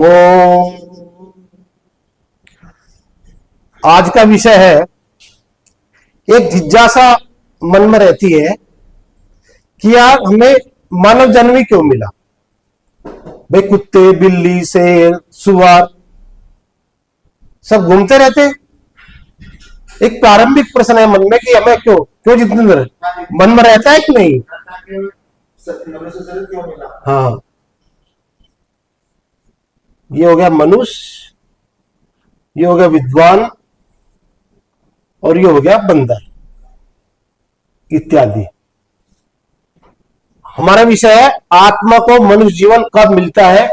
वो आज का विषय है। एक जिज्ञासा मन में रहती है कि यार हमें मानव जन्म ही क्यों मिला। भाई कुत्ते बिल्ली शेर सुअर सब घूमते रहते। एक प्रारंभिक प्रश्न है मन में कि हमें क्यों क्यों जितने मन में रहता है कि नहीं। हाँ, ये हो गया मनुष्य, ये हो गया विद्वान और ये हो गया बंदर इत्यादि। हमारा विषय है आत्मा को मनुष्य जीवन कब मिलता है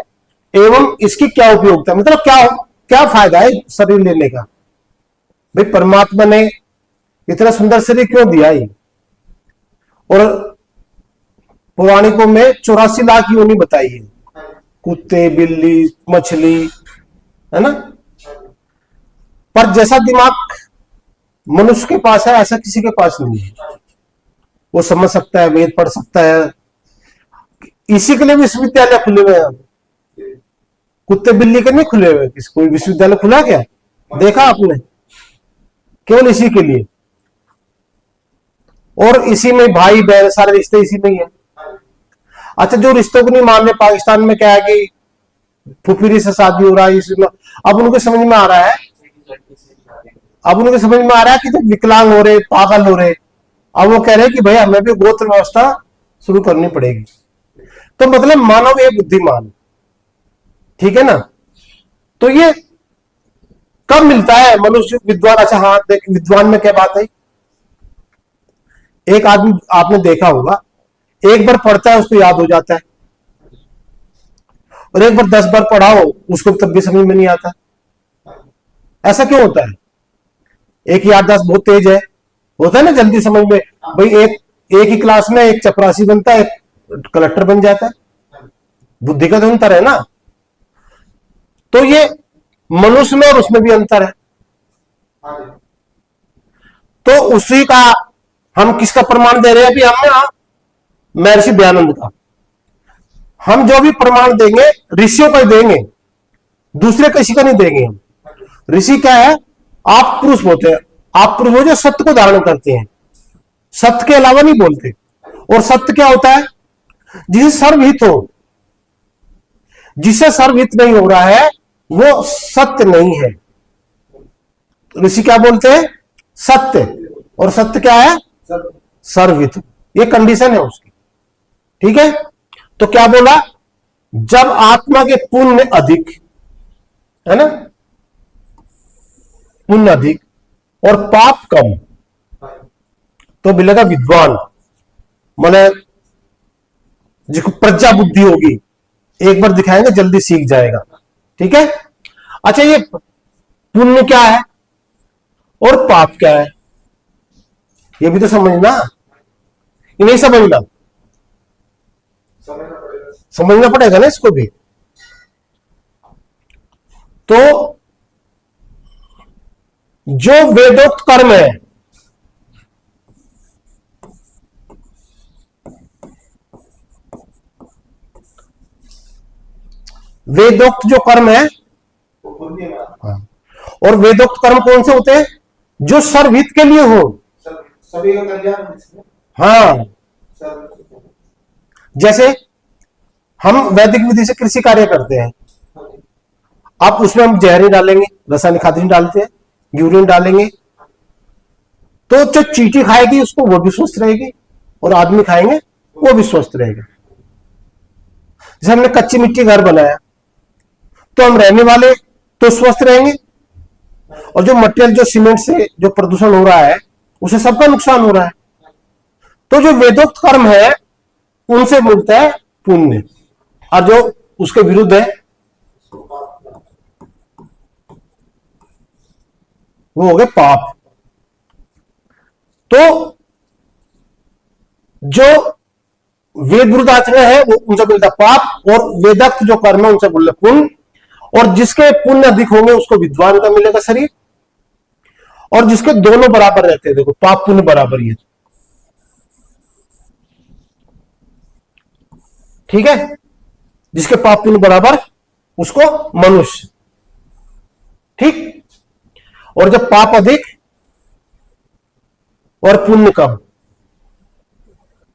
एवं इसकी क्या उपयोगिता, मतलब क्या क्या फायदा है शरीर लेने का। भाई परमात्मा ने इतना सुंदर शरीर क्यों दिया ही। और पौराणिकों में 84 लाख योनि बताई है, कुत्ते बिल्ली मछली, है ना। पर जैसा दिमाग मनुष्य के पास है ऐसा किसी के पास नहीं है। वो समझ सकता है, वेद पढ़ सकता है। इसी के लिए विश्वविद्यालय खुले हुए हैं, कुत्ते बिल्ली के नहीं खुले हुए। किसी कोई विश्वविद्यालय खुला क्या देखा आपने? केवल इसी के लिए। और इसी में भाई बहन सारे रिश्ते इसी में ही है। अच्छा, जो रिश्तों को नहीं मान रहे, पाकिस्तान में क्या है कि फुफीरी से शादी हो रहा है, इसमें अब उनको समझ में आ रहा है, अब उनको समझ में आ रहा है कि जब विकलांग हो रहे पागल हो रहे, अब वो कह रहे हैं कि भाई हमें भी गोत्र व्यवस्था शुरू करनी पड़ेगी। तो मतलब मानव ये बुद्धिमान, ठीक है ना। तो ये कब मिलता है मनुष्य विद्वान? अच्छा हाँ, देख विद्वान में क्या बात है। एक आदमी आपने देखा होगा, एक बार पढ़ता है उसको याद हो जाता है, और एक बार 10 बार पढ़ाओ उसको तब भी समझ में नहीं आता। ऐसा क्यों होता है? एक याददाश्त बहुत तेज है, होता है ना जल्दी समझ में। भाई एक ही क्लास में एक चपरासी बनता है, एक कलेक्टर बन जाता है। बुद्धि का तो अंतर है ना। तो ये मनुष्य में और उसमें भी अंतर है। तो उसी का हम किसका प्रमाण दे रहे हैं? अभी हम महर्षि दयानंद का। हम जो भी प्रमाण देंगे ऋषियों का ही देंगे, दूसरे किसी का नहीं देंगे हम। ऋषि क्या है? आप पुरुष होते हैं, आप पुरुष हो जो सत्य को धारण करते हैं, सत्य के अलावा नहीं बोलते। और सत्य क्या होता है? जिसे सर्वहित हो। जिसे सर्वहित नहीं हो रहा है वो सत्य नहीं है। ऋषि क्या बोलते हैं? सत्य। और सत्य क्या है? सर्वहित। ये कंडीशन है उसकी, ठीक है। तो क्या बोला? जब आत्मा के पुण्य अधिक है ना, पुण्य अधिक और पाप कम, तो मिलेगा विद्वान। माने जिसको प्रज्ञा बुद्धि होगी, एक बार दिखाएंगे जल्दी सीख जाएगा, ठीक है। अच्छा, ये पुण्य क्या है और पाप क्या है ये भी तो समझना। ये नहीं समझना, समझना पड़ेगा ना इसको भी। तो जो वेदोक्त कर्म है, वेदोक्त जो कर्म है, हाँ, और वेदोक्त कर्म कौन से होते हैं? जो सर्वहित के लिए हो, सभी का कल्याण। हाँ, जैसे हम वैदिक विधि से कृषि कार्य करते हैं, अब उसमें हम जहर नहीं डालेंगे, रासायनिक खाद नहीं डालते हैं, यूरिन डालेंगे, तो जो चींटी खाएगी उसको वो भी स्वस्थ रहेगी, और आदमी खाएंगे वो भी स्वस्थ रहेगा। जैसे हमने कच्ची मिट्टी घर बनाया तो हम रहने वाले तो स्वस्थ रहेंगे, और जो मटेरियल जो सीमेंट से जो प्रदूषण हो रहा है उसे सबका नुकसान हो रहा है। तो जो वेदोक्त कर्म है उनसे मिलता है पुण्य, और जो उसके विरुद्ध है वो हो गए पाप। तो जो वेद विरुद्ध आचरण है वो उनसे मिलता पाप, और वेदोक्त जो कर्म है उनसे बोलते पुण्य। और जिसके पुण्य अधिक होंगे उसको विद्वान का मिलेगा शरीर, और जिसके दोनों बराबर रहते हैं, देखो पाप पुण्य बराबर ही है, ठीक है। जिसके पाप पुण्य बराबर उसको मनुष्य। ठीक। और जब पाप अधिक और पुण्य कम,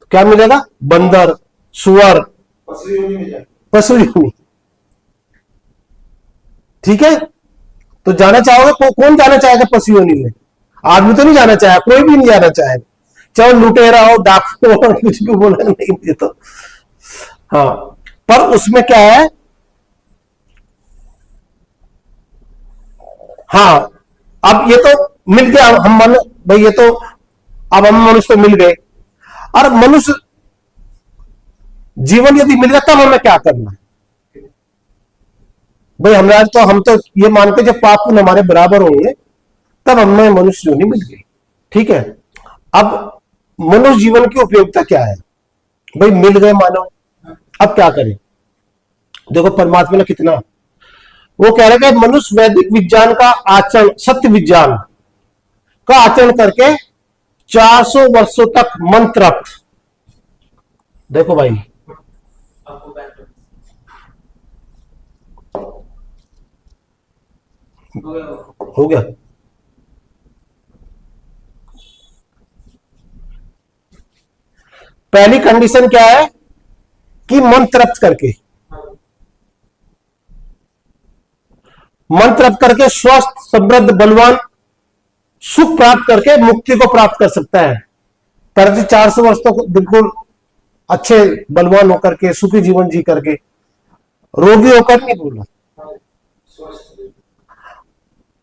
तो क्या मिलेगा? बंदर, सुअर, पशु योनि। ठीक है। तो जाना चाहोगे? कौन जाना चाहेगा पशु योनि में? आदमी तो नहीं जाना चाहे, कोई भी नहीं जाना चाहे, चाहे लुटेरा हो, डाकू हो, कुछ भी बोला नहीं तो। हाँ, पर उसमें क्या है? हाँ, अब ये तो मिल गया, हम मन भाई, ये तो अब हम मनुष्य को मिल गए। और मनुष्य जीवन यदि मिल गया तब हमें क्या करना है भाई? हमारे तो हम तो ये मानते जब पाप पुण्य हमारे बराबर होंगे तब हमें मनुष्य योनि मिल गई। ठीक है। अब मनुष्य जीवन की उपयोगिता क्या है भाई? मिल गए मानव, अब क्या करें? देखो परमात्मा ने कितना, वो कह रहे हैं मनुष्य वैदिक विज्ञान का आचरण, सत्य विज्ञान का आचरण करके 400 वर्षों तक मंत्रप्त। देखो भाई, हो गया। पहली कंडीशन क्या है कि मन तृप्त करके, मन तृप्त करके स्वस्थ, समृद्ध, बलवान, सुख प्राप्त करके मुक्ति को प्राप्त कर सकता है। तरह 400 वर्ष तक बिल्कुल अच्छे बलवान होकर के सुखी जीवन जी करके, रोगी होकर नहीं बोला,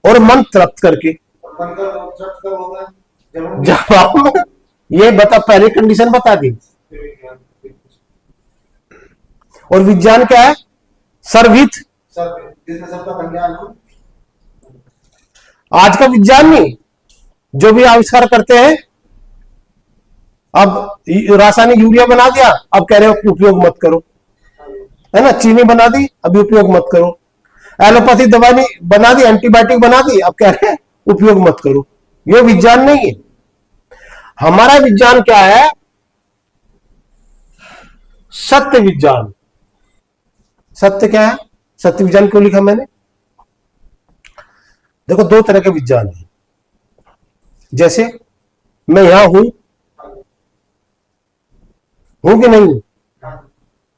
और मन तृप्त करके। जब आप ये बता, पहली कंडीशन बता दी। और विज्ञान क्या है? सर्वहित, सबका कल्याण हो। आज का विज्ञान नहीं, जो भी आविष्कार करते हैं, अब रासायनिक यूरिया बना दिया, अब कह रहे हो उपयोग मत करो, है ना? चीनी बना दी, अभी उपयोग मत करो। एलोपैथी दवाई बना दी, एंटीबायोटिक बना दी, अब कह रहे हैं उपयोग मत करो। ये विज्ञान नहीं है। हमारा विज्ञान क्या है? सत्य विज्ञान। सत्य क्या है? सत्य विज्ञान क्यों लिखा मैंने? देखो, दो तरह के विज्ञान है। जैसे मैं यहां हूं कि नहीं,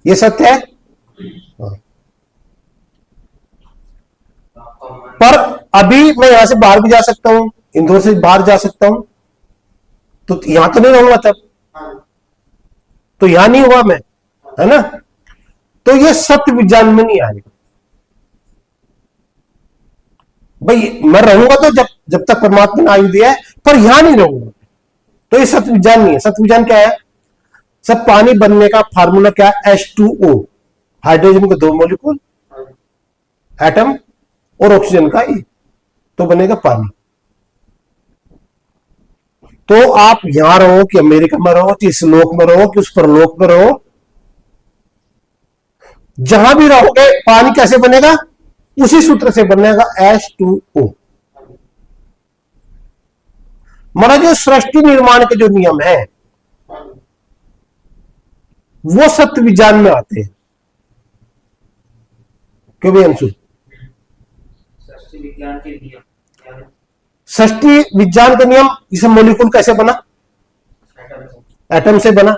ये सत्य है। पर अभी मैं यहां से बाहर भी जा सकता हूं, इंदौर से बाहर जा सकता हूं, तो यहां तो नहीं रहूंगा तब, तो यहां नहीं हुआ मैं, है ना? तो ये सत्य विज्ञान में नहीं आएगा भाई। मैं रहूंगा तो जब तक परमात्मा ने आयु दिया है, पर यहां नहीं रहूंगा, तो ये सत्य विज्ञान नहीं है। सत्य विज्ञान क्या है? सब पानी बनने का फार्मूला क्या है? H2O, हाइड्रोजन के 2 मॉलिक्यूल, एटम, और ऑक्सीजन का ही, तो बनेगा पानी। तो आप यहां रहो कि अमेरिका में रहो, कि इस लोक में रहो, कि उस परलोक में रहो, जहां भी रहोगे पानी कैसे बनेगा? उसी सूत्र से बनेगा, H2O। महाराज, जो सृष्टि निर्माण के जो नियम है वो सत्य विज्ञान में आते हैं। क्यों भाई अंशु? सृष्टि विज्ञान के नियम, सृष्टि विज्ञान का नियम, इसे मॉलिक्यूल कैसे बना? एटम से बना।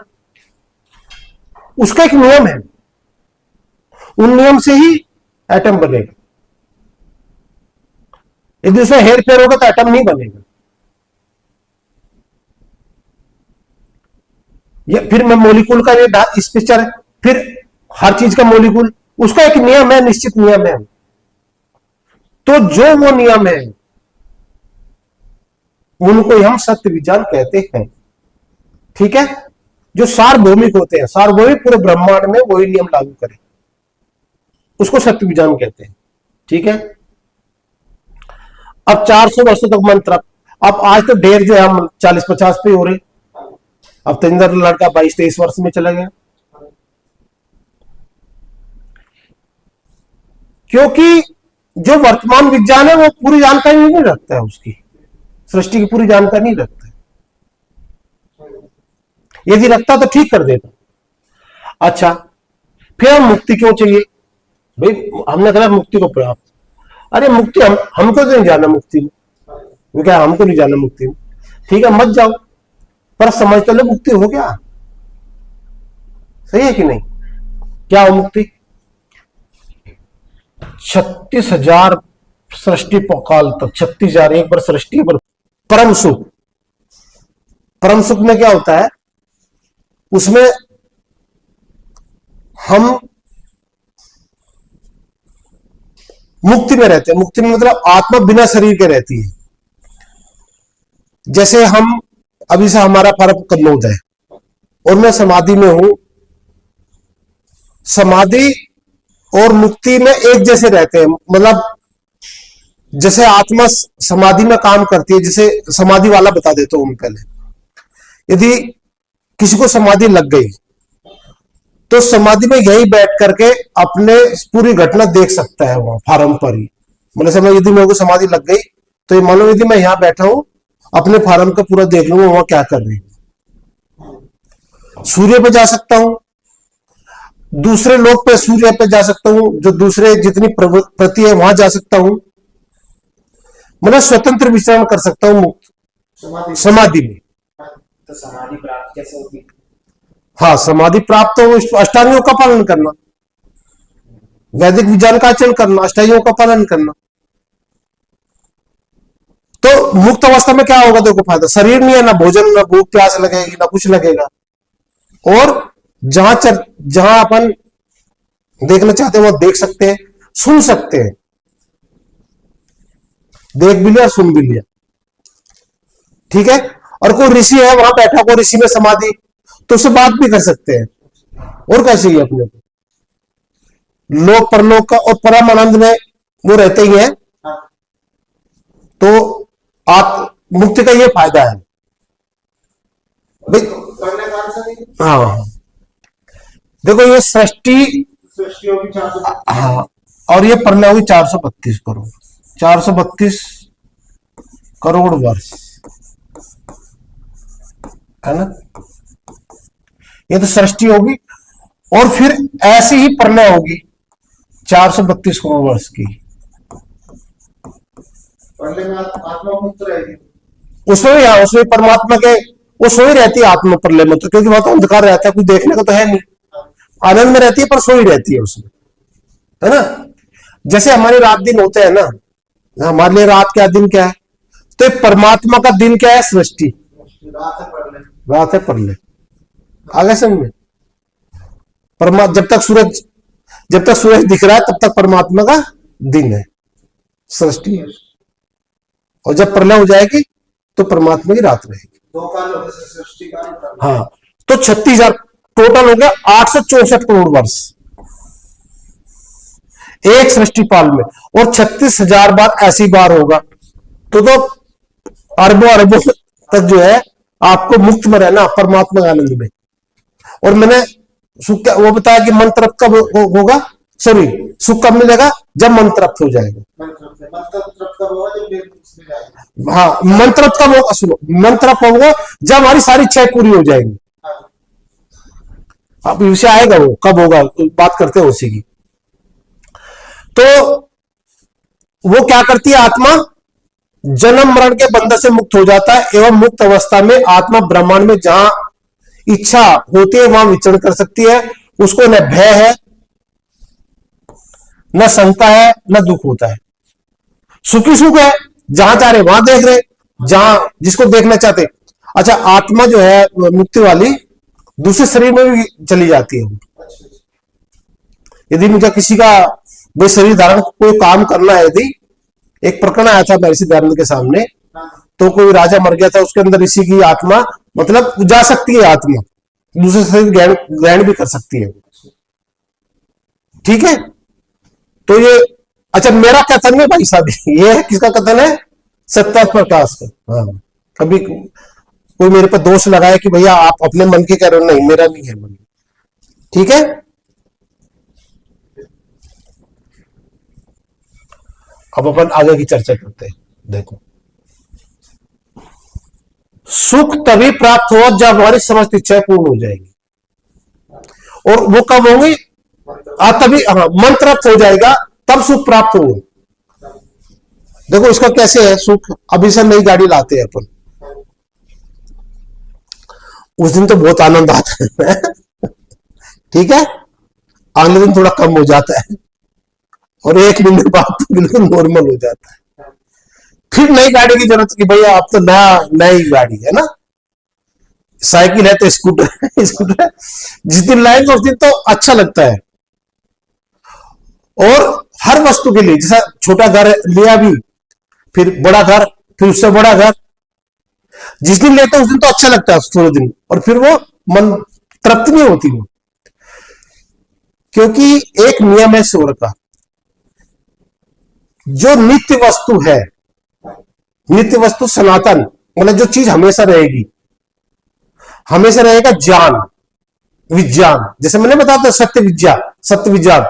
उसका एक नियम है, उन नियम से ही एटम बनेगा। यदि उसमें हेर फेर होगा तो एटम नहीं बनेगा। ये फिर मैं मॉलिक्यूल का ये इस पिक्चर है, फिर हर चीज का मॉलिक्यूल, उसका एक नियम है, निश्चित नियम है। तो जो वो नियम है उनको हम सत्य विज्ञान कहते हैं। ठीक है। जो सार्वभौमिक होते हैं, सार्वभौमिक पूरे ब्रह्मांड में वही नियम लागू करें, उसको सत्य विज्ञान कहते हैं। ठीक है। अब 400 वर्षों तक मंत्र, अब आज तो ढेर जो है हम 40-50 पे हो रहे, अब तो इंदर लड़का 22-23 वर्ष में चला गया, क्योंकि जो वर्तमान विज्ञान है वो पूरी जानकारी नहीं रखता है, उसकी सृष्टि की पूरी जानकारी नहीं रखता है। यदि रखता तो ठीक कर देता। अच्छा, फिर मुक्ति क्यों चाहिए? भाई हमने कहा मुक्ति को प्राप्त, अरे मुक्ति हमको तो नहीं जाना मुक्ति में, वो क्या हमको नहीं जाना मुक्ति में, ठीक है मत जाओ, पर समझ तो लो मुक्ति हो गया, सही है कि नहीं? क्या हो मुक्ति? 36,000 सृष्टि काल तक, 36,000 एक बार सृष्टि पर परम सुख। परम सुख में क्या होता है, उसमें हम मुक्ति में रहते हैं। मुक्ति में मतलब आत्मा बिना शरीर के रहती है। जैसे हम अभी से हमारा फर्क कन्नौज है और मैं समाधि में हूं, समाधि और मुक्ति में एक जैसे रहते हैं। मतलब जैसे आत्मा समाधि में काम करती है, जैसे समाधि वाला बता देता हूं मैं पहले। यदि किसी को समाधि लग गई तो समाधि में यही बैठ करके अपने पूरी घटना देख सकता है वहां फार्म पर ही। मतलब समय यदि मेरे को समाधि लग गई तो ये मानो यदि मैं यहां बैठा हूं, अपने फार्म का पूरा देख लूंगा वहां क्या कर रही हूं। सूर्य पे जा सकता हूं, दूसरे लोक पे सूर्य पे जा सकता हूं, जो दूसरे जितनी प्रवृत्ति है वहां जा सकता हूं। मतलब स्वतंत्र विचरण कर सकता हूं मुक्त समाधि में। तो समाधि प्राप्त कैसे होगी? हाँ, समाधि प्राप्त हो अष्टांगों का पालन करना, वैदिक विज्ञान का आचरण करना, अष्टांगों का पालन करना। तो मुक्त अवस्था में क्या होगा देखो फायदा, शरीर नहीं है, ना भोजन, ना भूख प्यास लगेगी, ना कुछ लगेगा। और जहां अपन देखना चाहते हैं वहां देख सकते हैं, सुन सकते हैं, देख भी लिया सुन भी लिया, ठीक है। और कोई ऋषि है वहां बैठा, कोई ऋषि में समाधि, तो उससे बात भी कर सकते हैं। और क्या चाहिए अपने को? लोक परलोक का और परम आनंद में वो रहते ही है। तो आप मुक्ति का ये फायदा है भाई। हाँ देखो ये सृष्टि, हाँ, और ये पढ़ना होगी 432 करोड़, 432 करोड़ वर्ष, है ना? ये तो सृष्टि होगी, और फिर ऐसी ही प्रलय होगी 432 करोड़ वर्ष की। प्रलय में आत्मा मुक्त रहेगी, उसमें परमात्मा के वो सोई रहती है आत्मा प्रलय में, तो क्योंकि वहां तो अंधकार रहता है, कुछ देखने को तो है नहीं, आनंद में रहती है पर सोई रहती है उसमें, है ना? जैसे हमारे रात दिन होते हैं ना, हमारे लिए रात क्या दिन क्या है, तो परमात्मा का दिन क्या है? सृष्टि, रात है प्रलय। आगे समझ में? जब तक सूरज दिख रहा है तब तक परमात्मा का दिन है, सृष्टि है। और जब प्रलय हो जाएगी तो परमात्मा की रात रहेगी। दो काल हो गए सृष्टि का। हाँ, तो 36,000 टोटल हो गया 864 करोड़ वर्ष एक सृष्टि काल में, और 36,000 बार ऐसी बार होगा तो अरबों अरबों तक जो है आपको मुक्त में रहना परमात्मा के आनंद में। और मैंने सुख वो बताया कि मन तृप्त कब होगा, सॉरी सुख कब मिलेगा? जब मन तृप्त हो जाएगा। हाँ, मन तृप्त कब होगा? सुनो, मन तृप्त होगा जब हमारी सारी इच्छाएं पूरी हो जाएंगी। अब विषय आएगा, वो कब होगा बात करते हैं उसी की। तो वो क्या करती है आत्मा? जन्म मरण के बंधन से मुक्त हो जाता है, एवं मुक्त अवस्था में आत्मा ब्रह्मांड में जहां इच्छा होती है वहां विचरण कर सकती है। उसको न भय है, न शंका है, न दुख होता है। सुखी सुख है, जहां चाह रहे वहां देख रहे, जहां जिसको देखना चाहते। अच्छा, आत्मा जो है मुक्ति वाली दूसरे शरीर में भी चली जाती है। यदि मुझे किसी का वो शरीर धारण कोई काम करना है, यदि एक प्रकरण आया था महर्षि दयानंद के सामने, तो कोई राजा मर गया था, उसके अंदर ऋषि की आत्मा मतलब जा सकती है, आत्मा दूसरे शरीर ग्रहण भी कर सकती है, ठीक है। तो ये अच्छा मेरा कथन है भाई साहब, ये है किसका कथन है? सत्या प्रकाश का। हाँ, कभी कोई मेरे पर दोष लगाया कि भैया आप अपने मन के कह रहे हो, नहीं मेरा नहीं है मन, ठीक है। अब अपन आगे की चर्चा करते हैं। देखो, सुख तभी प्राप्त हो जब हमारी समस्त इच्छाएं पूर्ण हो जाएगी, और वो कब होंगी? तभी हाँ मन तृप्त हो जाएगा, तब सुख प्राप्त होगा। देखो इसका कैसे है सुख, अभी से नई गाड़ी लाते हैं अपन, उस दिन तो बहुत आनंद आता है ठीक है, अगले दिन थोड़ा कम हो जाता है, और एक महीने बाद तो बिल्कुल नॉर्मल हो जाता है। फिर नई गाड़ी की जरूरत की भैया, अब तो नया नई गाड़ी है ना, साइकिल है तो स्कूटर है स्कूटर है। जिस दिन लाएंगे उस दिन तो अच्छा लगता है। और हर वस्तु के लिए, जैसा छोटा घर लिया भी, फिर बड़ा घर, फिर उससे बड़ा घर, जिस दिन लेते हैं उस दिन तो अच्छा लगता है थोड़े दिन, और फिर वो मन तृप्त नहीं होती वो, क्योंकि एक नियम है स्वर का, जो नित्य वस्तु है, नित्य वस्तु सनातन, मतलब जो चीज हमेशा रहेगी, हमेशा रहेगा ज्ञान विज्ञान, जैसे मैंने बताया था सत्य विद्या, सत्य विज्ञान,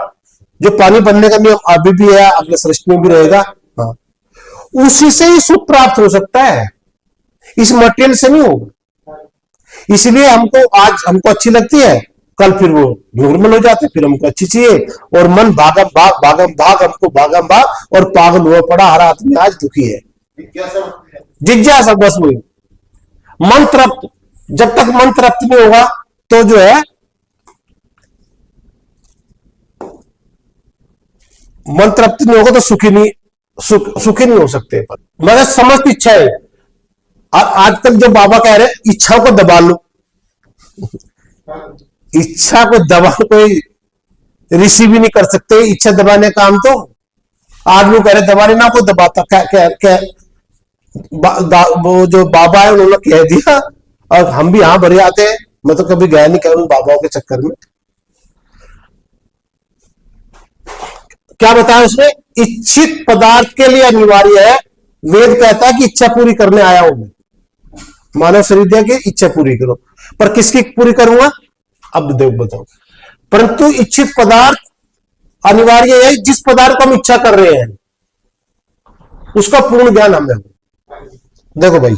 जो पानी बनने का नियम अभी भी है, अगले सृष्टि में भी रहेगा। हाँ, उसी से ही सुख प्राप्त हो सकता है, इस मटेरियल से नहीं होगा। इसलिए हमको आज हमको अच्छी लगती है, कल फिर वो नॉर्मल हो जाते, फिर हमको अच्छी चाहिए, और मन भागम भाग हमको भागम भाग, और पागल हुआ पड़ा हर आदमी आज दुखी है। जिज्ञासा बस वही मन तृप्त, जब तक मन तृप्त नहीं होगा तो जो है मन तृप्त नहीं होगा तो सुखी नहीं, सुखी नहीं हो सकते। पर मगर समस्त इच्छा है, आजकल जो बाबा कह रहे हैं इच्छाओं को दबा लो, इच्छा को दबा कोई ऋषि भी नहीं कर सकते, इच्छा दबाने का काम तो आदमी कह रहे, दबाने ना कोई दबाता, क्या वो जो बाबा है उन्होंने कह दिया, और हम भी यहां भरे आते हैं। मैं तो कभी गया नहीं कह उन बाबाओं के चक्कर में। क्या बताया उसमें, इच्छित पदार्थ के लिए अनिवार्य है, वेद कहता है कि इच्छा पूरी करने आया हूं मैं, मानव शरीर दिया कि इच्छा पूरी करो, पर किसकी पूरी करूंगा अब देव बताओ। परंतु इच्छित पदार्थ अनिवार्य है, जिस पदार्थ को हम इच्छा कर रहे हैं उसका पूर्ण ज्ञान हमें हो। देखो भाई,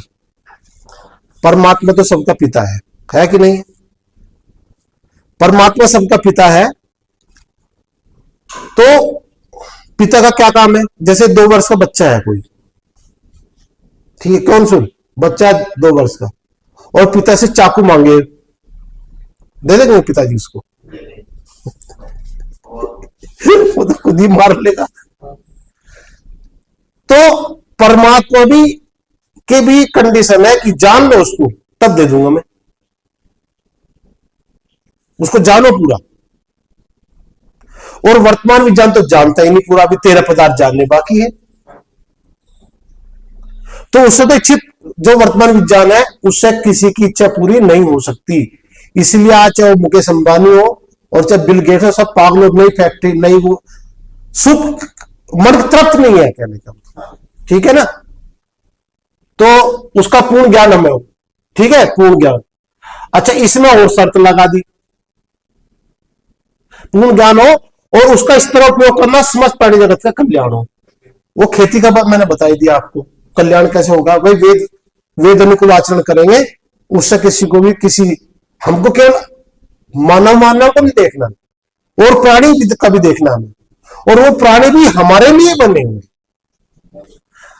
परमात्मा तो सबका पिता है कि नहीं? परमात्मा सबका पिता है, तो पिता का क्या काम है? जैसे 2 वर्ष का बच्चा है कोई, ठीक है, कौन सुन बच्चा 2 वर्ष का, और पिता से चाकू मांगे, दे देंगे पिताजी उसको? वो तो खुद ही मार लेगा। तो परमात्मा भी के भी कंडीशन है कि जान लो उसको, तब दे दूंगा मैं, उसको जानो पूरा। और वर्तमान विज्ञान तो जानता ही नहीं पूरा, अभी 13 पदार्थ जानने बाकी है। तो उससे तो इच्छित जो वर्तमान विज्ञान है उससे किसी की इच्छा पूरी नहीं हो सकती। इसलिए आज चाहे वो मुकेश अंबानी हो और चाहे बिल गेट्स हो, सब पागलों, नई फैक्ट्री, नई वो, सुख मन तृप्त नहीं है कहने का, ठीक है ना? तो उसका पूर्ण ज्ञान हमें हो, ठीक है, पूर्ण ज्ञान। अच्छा, इसमें और शर्त लगा दी, पूर्ण ज्ञान हो और उसका इस तरह उपयोग करना समस्त प्राणी जगत का कल्याण हो। वो खेती का बात मैंने बताई दिया आपको, कल्याण कैसे होगा भाई, वेद अनुकूल आचरण करेंगे, उससे किसी को भी किसी, हमको केवल मानव को नहीं देखना, और प्राणी का भी देखना हमें, और वो प्राणी भी हमारे लिए बने हुए।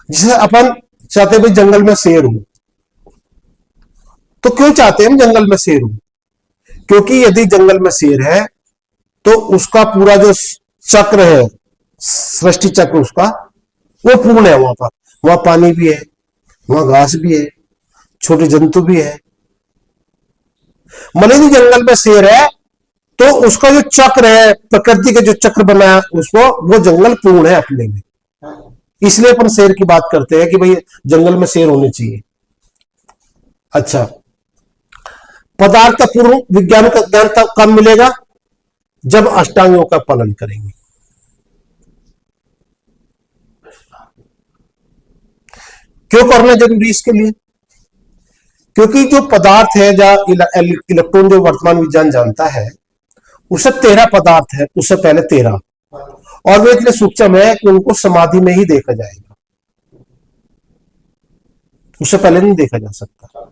जैसे अपन चाहते भाई जंगल में शेर हो, तो क्यों चाहते हैं हम जंगल में शेर हो? क्योंकि यदि जंगल में शेर है तो उसका पूरा जो चक्र है, सृष्टि चक्र उसका, वो पूर्ण है। वहां पर, वहां पानी भी है, वहां घास भी है, छोटे जंतु भी है। मन यदि जंगल में शेर है तो उसका जो चक्र है, प्रकृति के जो चक्र बनाया उसको, वो जंगल पूर्ण है अपने में। इसलिए अपन शेर की बात करते हैं कि भाई जंगल में शेर होने चाहिए। अच्छा, पदार्थ पूर्व विज्ञान का ज्ञान कब मिलेगा? जब अष्टांगों का पालन करेंगे। क्यों करना जरूरी इसके लिए? क्योंकि जो पदार्थ है, जहां इलेक्ट्रॉन जो वर्तमान विज्ञान जानता है, उससे 13 पदार्थ है, उससे पहले 13, और वे इतने सूक्ष्म है कि उनको समाधि में ही देखा जाएगा, उससे पहले नहीं देखा जा सकता।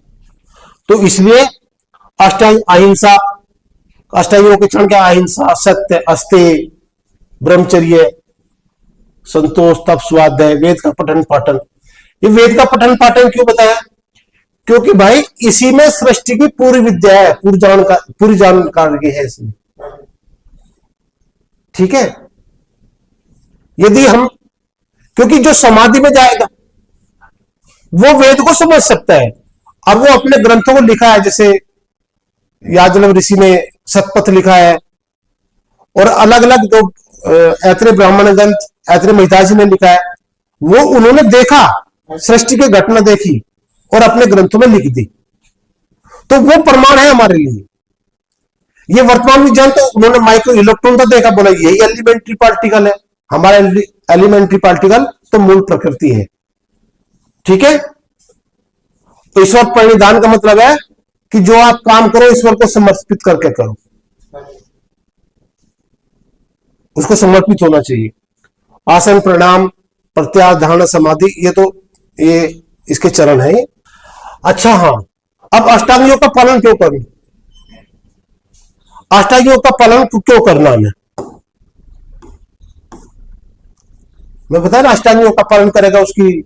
तो इसलिए अष्टांग अहिंसा अष्टांग के क्षण क्या, अहिंसा, सत्य, अस्तेय, ब्रह्मचर्य, संतोष, तप, स्वाध्याय, वेद का पठन पाठन। ये वेद का पठन पाठन क्यों बताया? क्योंकि भाई इसी में सृष्टि की पूरी विद्या है, पूरी जानकारी है इसमें। ठीक है, यदि हम, क्योंकि जो समाधि में जाएगा वो वेद को समझ सकता है। अब वो अपने ग्रंथों को लिखा है, जैसे याज्ञवल्क्य ऋषि ने शतपथ लिखा है, और अलग अलग जो ऐत्रेय ब्राह्मण ग्रंथ ऐत्रेय महिताज ने लिखा है, वो उन्होंने देखा, सृष्टि की घटना देखी और अपने ग्रंथों में लिख दी, तो वो प्रमाण है हमारे लिए। ये वर्तमान विज्ञान तो उन्होंने माइक्रो इलेक्ट्रॉन तो देखा, बोला यही एलिमेंट्री पार्टिकल है, हमारा एलिमेंट्री पार्टिकल तो मूल प्रकृति है। ठीक है, तो ईश्वर परिनिधान का मतलब है कि जो आप काम करो ईश्वर को समर्पित करके करो, उसको समर्पित होना चाहिए। आसन, प्रणाम, प्रत्याहार, धारणा, समाधि, ये इसके चरण है। अच्छा हाँ, अब अष्टांग योग का पालन क्यों करूं? अष्टांग योग का पालन क्यों करना हमें? मैं बताया ना, अष्टांग योग का पालन करेगा उसकी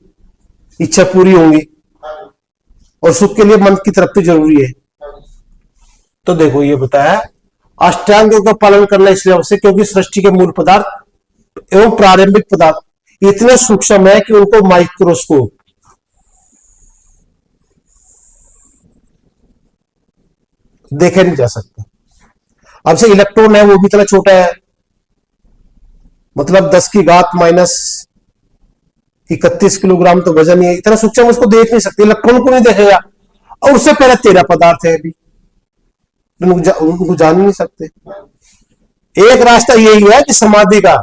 इच्छा पूरी होंगी, और सुख के लिए मन की तृप्ति जरूरी है। तो देखो ये बताया, अष्टांग योग का पालन करना इसलिए आवश्यक क्योंकि सृष्टि के मूल पदार्थ एवं प्रारंभिक पदार्थ इतने सूक्ष्म है कि उनको माइक्रोस्कोप देखे नहीं जा सकता। अब से इलेक्ट्रॉन है, वो भी इतना छोटा है, मतलब 10 की घात -31 किलोग्राम तो वजन है, इतना सूक्ष्म, उसको देख नहीं सकते, इलेक्ट्रॉन को नहीं देखेगा, और उससे पहले 13 पदार्थ है अभी, उनको जान ही नहीं सकते। एक रास्ता यही है कि समाधि का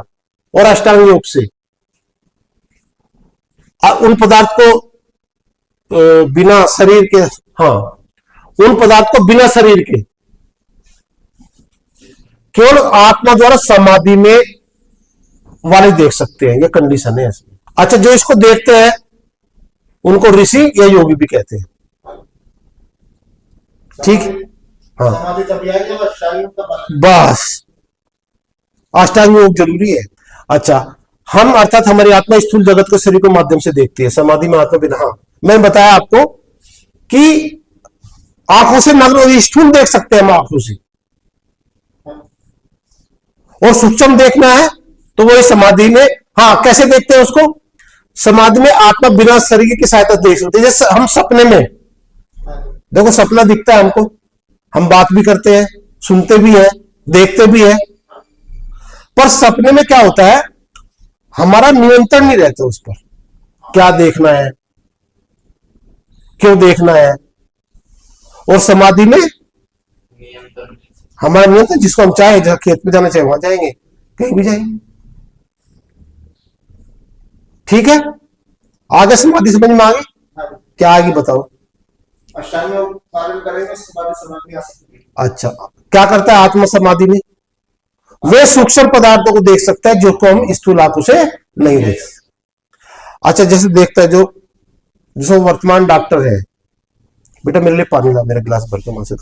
और अष्टांग योग से उन पदार्थ को बिना शरीर के, हाँ, उन पदार्थ को बिना शरीर के केवल आत्मा द्वारा समाधि में वाले देख सकते हैं, ये कंडीशन है इसमें। अच्छा, जो इसको देखते हैं उनको ऋषि या योगी भी कहते हैं। ठीक, हाँ, समाधि तभी आएगी जब अष्टांग योग का पालन। बस अष्टांग योग जरूरी है। अच्छा, हम अर्थात हमारी आत्मा स्थूल जगत को शरीर के माध्यम से देखती है, समाधि में आत्मा बिना, हाँ, मैंने बताया आपको कि आंखों से नग्न स्थूल देख सकते हैं हम आंखों से, और सूक्ष्म देखना है तो वही समाधि में, हाँ, कैसे देखते हैं उसको? समाधि में आत्मा बिना शरीर की सहायता देख सकते हैं। जैसे हम सपने में, देखो सपना दिखता है हमको, हम बात भी करते हैं, सुनते भी हैं, देखते भी हैं, पर सपने में क्या होता है, हमारा नियंत्रण नहीं रहता उस पर, क्या देखना है, क्यों देखना है। और समाधि में हमारा नियंत्रण, जिसको हम चाहे, जहां खेत में जाना चाहे वहां जाएंगे, कहीं भी जाएंगे। ठीक है, आगे समाधि समझ में आ गई? क्या आगे बताओ? अष्टांग योग पालन करेंगे उसके बाद समाधि आ सकती है। अच्छा, क्या करता है आत्मा समाधि में? वे सूक्ष्म पदार्थों को देख सकता है जो को हम स्थूल आंखों से नहीं देख सकते। अच्छा, जैसे देखता है जो वर्तमान डॉक्टर है, बेटा मेरे लिए पानी ला, मेरा गिलास भर के वहां से।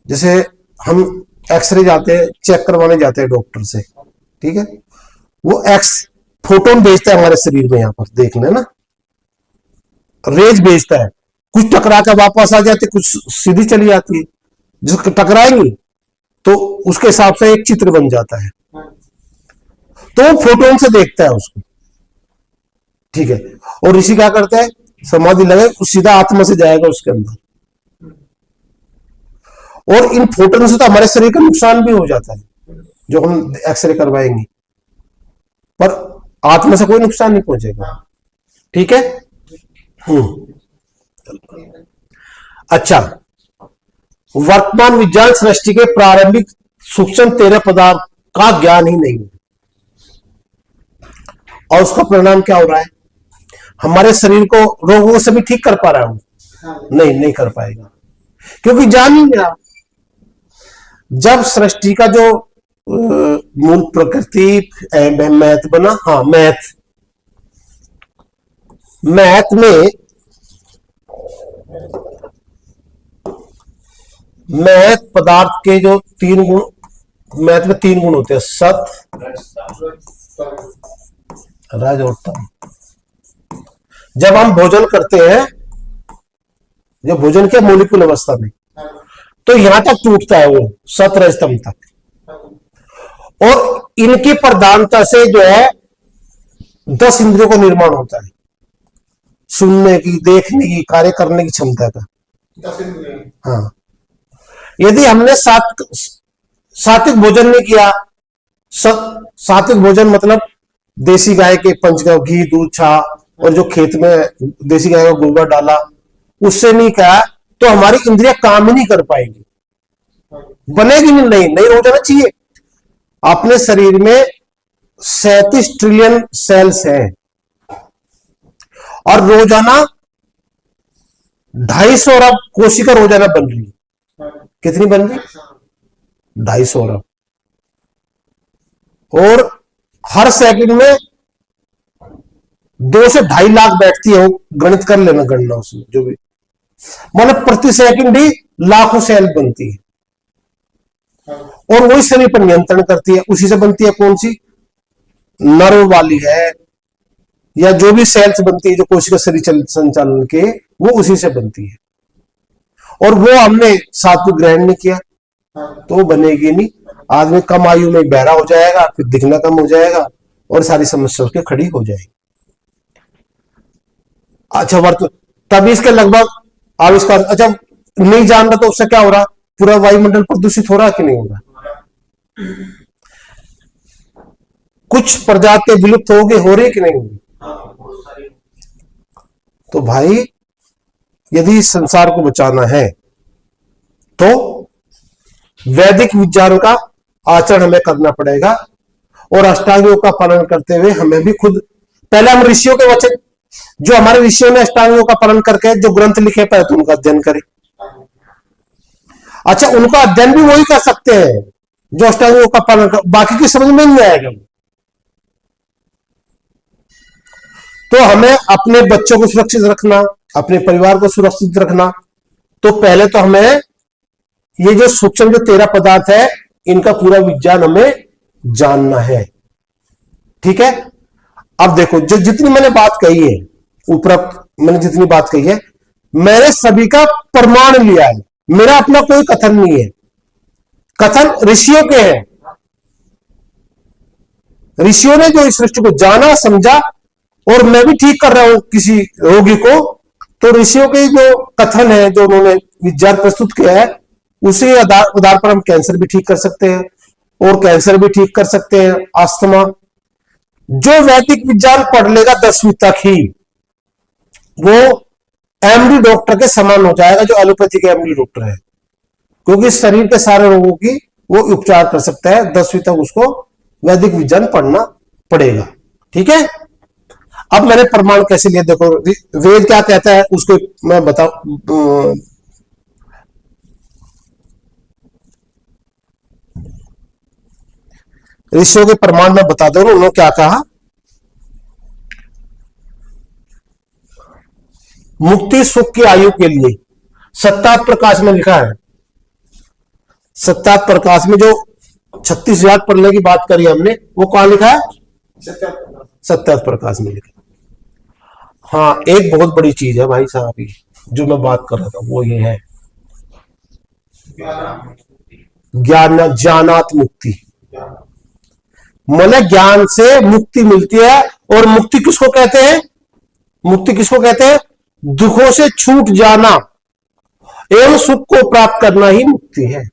जैसे हम एक्सरे जाते हैं, चेक करवाने जाते हैं डॉक्टर से, ठीक है, वो फोटोन भेजता है हमारे शरीर में, यहां पर देखना है ना, रेज भेजता है, कुछ टकरा कर वापस आ जाती, कुछ सीधी चली जाती है, जो टकराएंगी तो उसके हिसाब से एक चित्र बन जाता है, तो वो फोटोन से देखता है उसको। ठीक है, और ऋषि क्या करता है, समाधि लगे, सीधा आत्मा से जाएगा उसके अंदर, और इन फोटोन से तो हमारे शरीर का नुकसान भी हो जाता है जो हम एक्सरे करवाएंगे, पर आत्मा से कोई नुकसान नहीं पहुंचेगा। ठीक है, अच्छा, वर्तमान विज्ञान सृष्टि के प्रारंभिक सूक्ष्म 13 पदार्थ का ज्ञान ही नहीं है, और उसका परिणाम क्या हो रहा है, हमारे शरीर को रोगों से भी ठीक कर पा रहा हूं? नहीं कर पाएगा, क्योंकि जान ही नहीं रहा। जब सृष्टि का जो मूल प्रकृति मैथ बना, हाँ, मैथ में मैथ पदार्थ के जो तीन गुण, मैथ में तीन गुण होते हैं, सत, रज और तम। जब हम भोजन करते हैं, जब भोजन के मौलिक अवस्था में, तो यहां तक टूटता है वो सत रज तम तक, और इनकी प्रधानता से जो है 10 इंद्रियों का निर्माण होता है, सुनने की, देखने की, कार्य करने की क्षमता का। 10 इंद्रियां। हाँ, यदि हमने सात्विक भोजन नहीं किया, सात्विक भोजन मतलब देसी गाय के पंचगव्य, घी, दूध, छा, और जो खेत में देसी गाय का गोबर डाला, उससे नहीं किया तो हमारी इंद्रियां काम ही नहीं कर पाएगी, बनेगी नहीं, नहीं हो जाना चाहिए। अपने शरीर में 37 ट्रिलियन सेल्स हैं, और रोजाना 250 अरब कोशिका रोजाना बन रही है। कितनी बन रही? 250 अरब। और हर सेकंड में 2 से 2.5 लाख बैठती है, वो गणित कर लेना, गणना उसमें जो भी, मतलब प्रति सेकंड ही लाखों सेल बनती है, और वही शरीर पर नियंत्रण करती है। उसी से बनती है कौन सी? नर्व वाली है, या जो भी सेल्स बनती है जो कोशिका शरीर संचालन के, वो उसी से बनती है। और वो हमने सात्विक ग्रहण नहीं किया तो वो बनेगी नहीं। आदमी कम आयु में बहरा हो जाएगा, फिर दिखना कम हो जाएगा, और सारी समस्या उसके खड़ी हो जाएगी। अच्छा, तभी इसके लगभग आविष्कार। अच्छा, नहीं जान रहा तो उससे क्या हो रहा? पूरा वायुमंडल प्रदूषित हो रहा कि नहीं हो रहा? कुछ प्रजातियां विलुप्त हो गई, हो रही कि नहीं हो रही? तो भाई, यदि संसार को बचाना है तो वैदिक विज्ञान का आचरण हमें करना पड़ेगा, और अष्टांग योग का पालन करते हुए हमें भी खुद, पहले हम ऋषियों के वचन, जो हमारे ऋषियों ने अष्टांग योग का पालन करके जो ग्रंथ लिखे, पहले तो उनका अध्ययन करें। अच्छा, उनका अध्ययन भी वही कर सकते हैं जो अष्टांग योग का पालन कर, बाकी की समझ में नहीं आएगा। तो हमें अपने बच्चों को सुरक्षित रखना, अपने परिवार को सुरक्षित रखना, तो पहले तो हमें ये जो सूक्ष्म जो 13 पदार्थ है, इनका पूरा विज्ञान हमें जानना है। ठीक है? अब देखो, जो जितनी मैंने बात कही है, उपरोक्त मैंने जितनी बात कही है, मैंने सभी का प्रमाण लिया है, मेरा अपना कोई कथन नहीं है। कथन ऋषियों के हैं। ऋषियों ने जो इस सृष्टि को जाना, समझा, और मैं भी ठीक कर रहा हूं किसी रोगी को, तो ऋषियों के जो कथन है, जो उन्होंने विज्ञान प्रस्तुत किया है, उसी आधार पर हम कैंसर भी ठीक कर सकते हैं, और कैंसर भी ठीक कर सकते हैं, अस्थमा। जो वैदिक विज्ञान पढ़ लेगा 10वीं तक ही, वो एमडी डॉक्टर के समान हो जाएगा, जो एलोपैथी के एमडी डॉक्टर है, क्योंकि शरीर के सारे रोगों की वो उपचार कर सकता है। 10वीं तक उसको वैदिक विज्ञान पढ़ना पड़ेगा। ठीक है? अब मैंने प्रमाण कैसे लिया, देखो वेद क्या कहता है उसको मैं बताऊं। ऋषियों के प्रमाण में बता दो, उन्होंने क्या कहा। मुक्ति सुख की आयु के लिए सत्तात प्रकाश में लिखा है। सत्तात प्रकाश में जो 36 याद पढ़ने की बात करी हमने, वो कहां लिखा है? सत्तात प्रकाश में लिखा। हाँ, एक बहुत बड़ी चीज है भाई साहब, जो मैं बात कर रहा था वो ये है, ज्ञानात मुक्ति। मतलब ज्ञान से मुक्ति मिलती है। और मुक्ति किसको कहते हैं? मुक्ति किसको कहते हैं? दुखों से छूट जाना एवं सुख को प्राप्त करना ही मुक्ति है।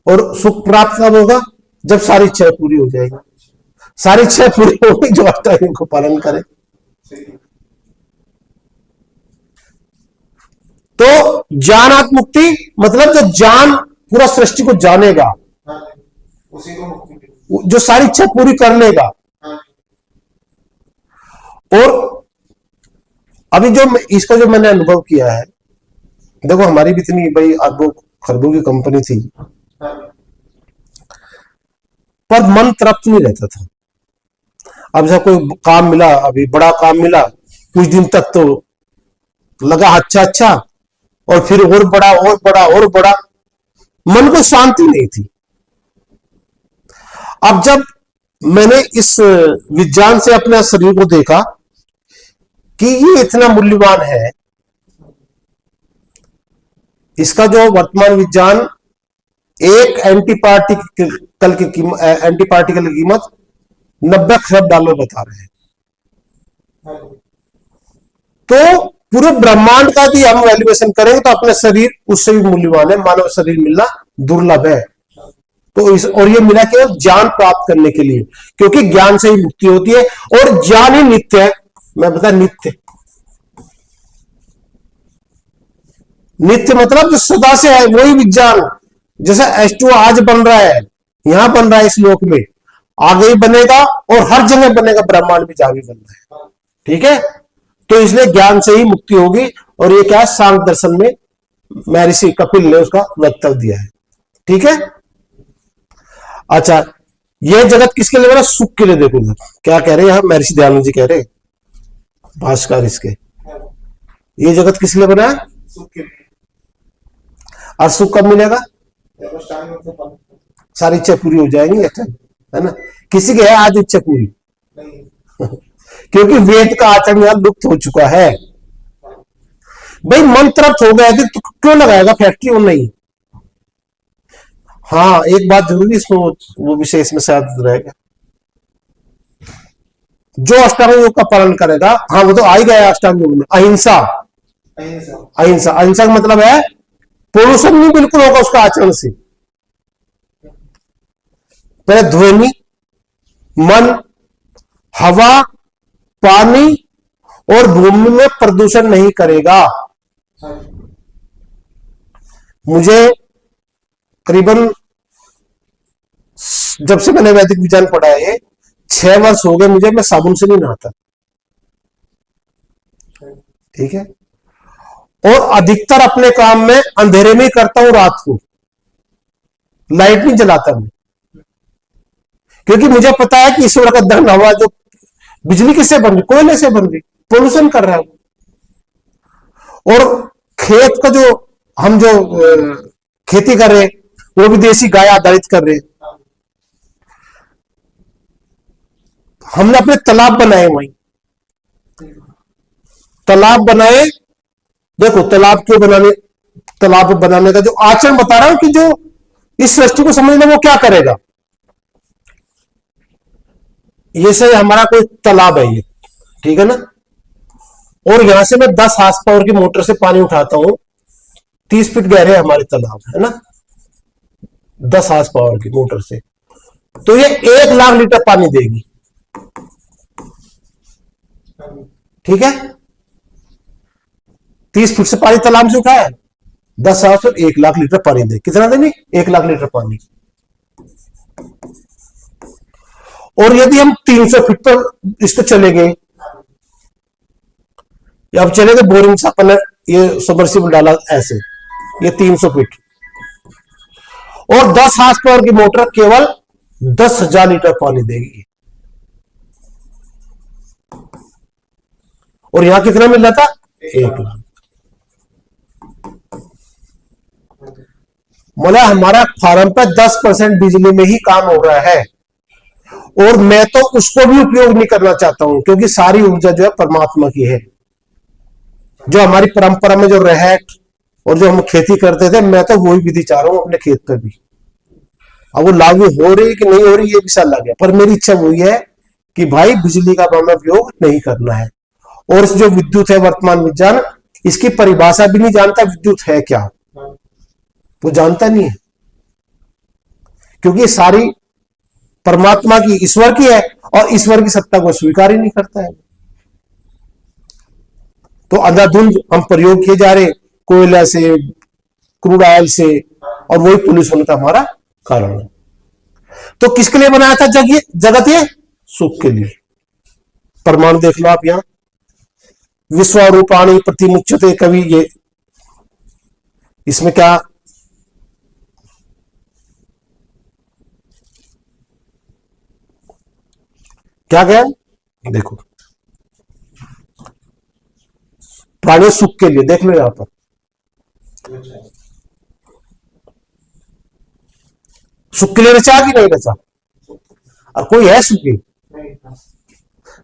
और सुख प्राप्त कब होगा? जब सारी इच्छाएं पूरी हो जाएगी। सारी इच्छाएं पूरी होगी जो अष्टांग को पालन करे। तो ज्ञानात मुक्ति मतलब जो ज्ञान पूरा सृष्टि को जानेगा, उसी को मुक्ति, जो सारी इच्छा पूरी कर लेगा। और अभी जो इसका जो मैंने अनुभव किया है, देखो हमारी भी इतनी भाई अरबों खरबों की कंपनी थी, पर मन तृप्त नहीं रहता था। अब जब कोई काम मिला, अभी बड़ा काम मिला, कुछ दिन तक तो लगा अच्छा अच्छा, और फिर और बड़ा और बड़ा और बड़ा, मन को शांति नहीं थी। अब जब मैंने इस विज्ञान से अपने शरीर को देखा कि ये इतना मूल्यवान है, इसका जो वर्तमान विज्ञान एक एंटी पार्टिकल की कीमत 90 खरब डॉलर बता रहे हैं। तो पूरे ब्रह्मांड का भी हम वैल्यूएशन करेंगे तो अपने शरीर उससे भी मूल्यवान है, मानव शरीर मिलना दुर्लभ है। तो और ये मिला केवल ज्ञान प्राप्त करने के लिए, क्योंकि ज्ञान से ही मुक्ति होती है और ज्ञान ही नित्य है। मैं बता, नित्य, नित्य मतलब जो सदा से है वही विज्ञान। जैसे H2O आज बन रहा है, यहां बन रहा है इस लोक में, आगे ही बनेगा और हर जगह बनेगा, ब्रह्मांड में जाके बन रहा है। ठीक है, तो इसलिए ज्ञान से ही मुक्ति होगी। और ये क्या है, सांख्य दर्शन में महर्षि कपिल ने उसका वक्तव्य दिया है। ठीक है, अच्छा, यह जगत किसके लिए बना? सुख के लिए। देखो क्या कह रहे हैं यहां महर्षि दयानंद जी कह रहे हैं, भाष्यकार इसके, ये जगत किस लिए बना है? सुख के लिए। और सुख कब मिलेगा? जब उस टाइम में तो सारी इच्छा पूरी हो जाएंगी, अच्छा है ना। किसी की है आज इच्छा पूरी? नहीं। क्योंकि वेद का आचरण यहां लुप्त हो चुका है। भाई मन तृप्त हो गया तो क्यों लगाएगा फैक्ट्री? और नहीं, हाँ एक बात जरूरी इसमें, वो विषय इसमें शायद रहेगा, जो अष्टांग योग का पालन करेगा, हाँ वो तो आ ही गया अष्टांग योग में, अहिंसा। अहिंसा, अहिंसा का मतलब है पोल्यूशन नहीं बिल्कुल होगा उसका आचरण से। पहले ध्वनि, मन, हवा, पानी और भूमि में प्रदूषण नहीं करेगा। मुझे करीबन जब से मैंने वैदिक विज्ञान पढ़ा है 6 वर्ष हो गए मुझे, मैं साबुन से नहीं नहाता। ठीक है, और अधिकतर अपने काम में अंधेरे में ही करता हूं, रात को लाइट नहीं जलाता मैं, क्योंकि मुझे पता है कि ईश्वर का दंड हवा, जो बिजली किससे बन रही? कोयले से बन रही, पोल्यूशन कर रहा है। और खेत का जो हम जो खेती कर रहे वो भी देसी गाय आधारित कर रहे। हमने अपने तालाब बनाए, वहीं तालाब बनाए। देखो तालाब क्यों बनाने, तालाब बनाने का जो आचरण बता रहा हूं कि जो इस सृष्टि को समझना वो क्या करेगा। ये से हमारा कोई तालाब है ये, ठीक है ना, और यहां से मैं 10 हार्स पावर की मोटर से पानी उठाता हूं, 30 फीट गहरे हमारे तालाब है ना, 10 हार्स पावर की मोटर से, तो ये 1 लाख लीटर पानी देगी। ठीक है, 30 फीट से पानी तालाब से उठाया, 10 हार्स और 1 लाख लीटर पानी दे। कितना देंगे? 1 लाख लीटर पानी। और यदि हम 300 फीट पर इसको चले गए, अब चले गए बोरिंग से, अपन ये सबमर्सिबल डाला ऐसे, ये 300 फीट और 10 हार्स पावर की मोटर केवल 10,000 लीटर पानी देगी। और यहां कितना मिल रहा था? 1 लाख। मतलब हमारा फार्म पे 10% बिजली में ही काम हो रहा है, और मैं तो उसको भी उपयोग नहीं करना चाहता हूं, क्योंकि सारी ऊर्जा जो है परमात्मा की है। जो हमारी परंपरा में जो रहट और जो हम खेती करते थे, मैं तो वही विधि चाह रहा हूं अपने खेत पे भी। अब वो लागू हो रही कि नहीं हो रही ये विषय अलग है, पर मेरी इच्छा वही है कि भाई बिजली का हमें उपयोग नहीं करना है। और जो विद्युत है, वर्तमान विज्ञान इसकी परिभाषा भी नहीं जानता, विद्युत है क्या वो जानता नहीं है, क्योंकि ये सारी परमात्मा की, ईश्वर की है, और ईश्वर की सत्ता को स्वीकार ही नहीं करता है। तो अंधाधुंध हम प्रयोग किए जा रहे कोयला से, क्रूड ऑयल से, और वही पोल्यूशन का हमारा कारण है। तो किसके लिए बनाया था जगत? ये सुख के लिए। प्रमाण देख लो आप यहां, विश्वरूपाणी प्रतिमुच्यते कवि, ये इसमें क्या क्या गया? देखो, प्राणी सुख के लिए, देख लो यहां पर अच्छा। सुख के लिए रचा कि नहीं रचा? और कोई है सुखी? नहीं था।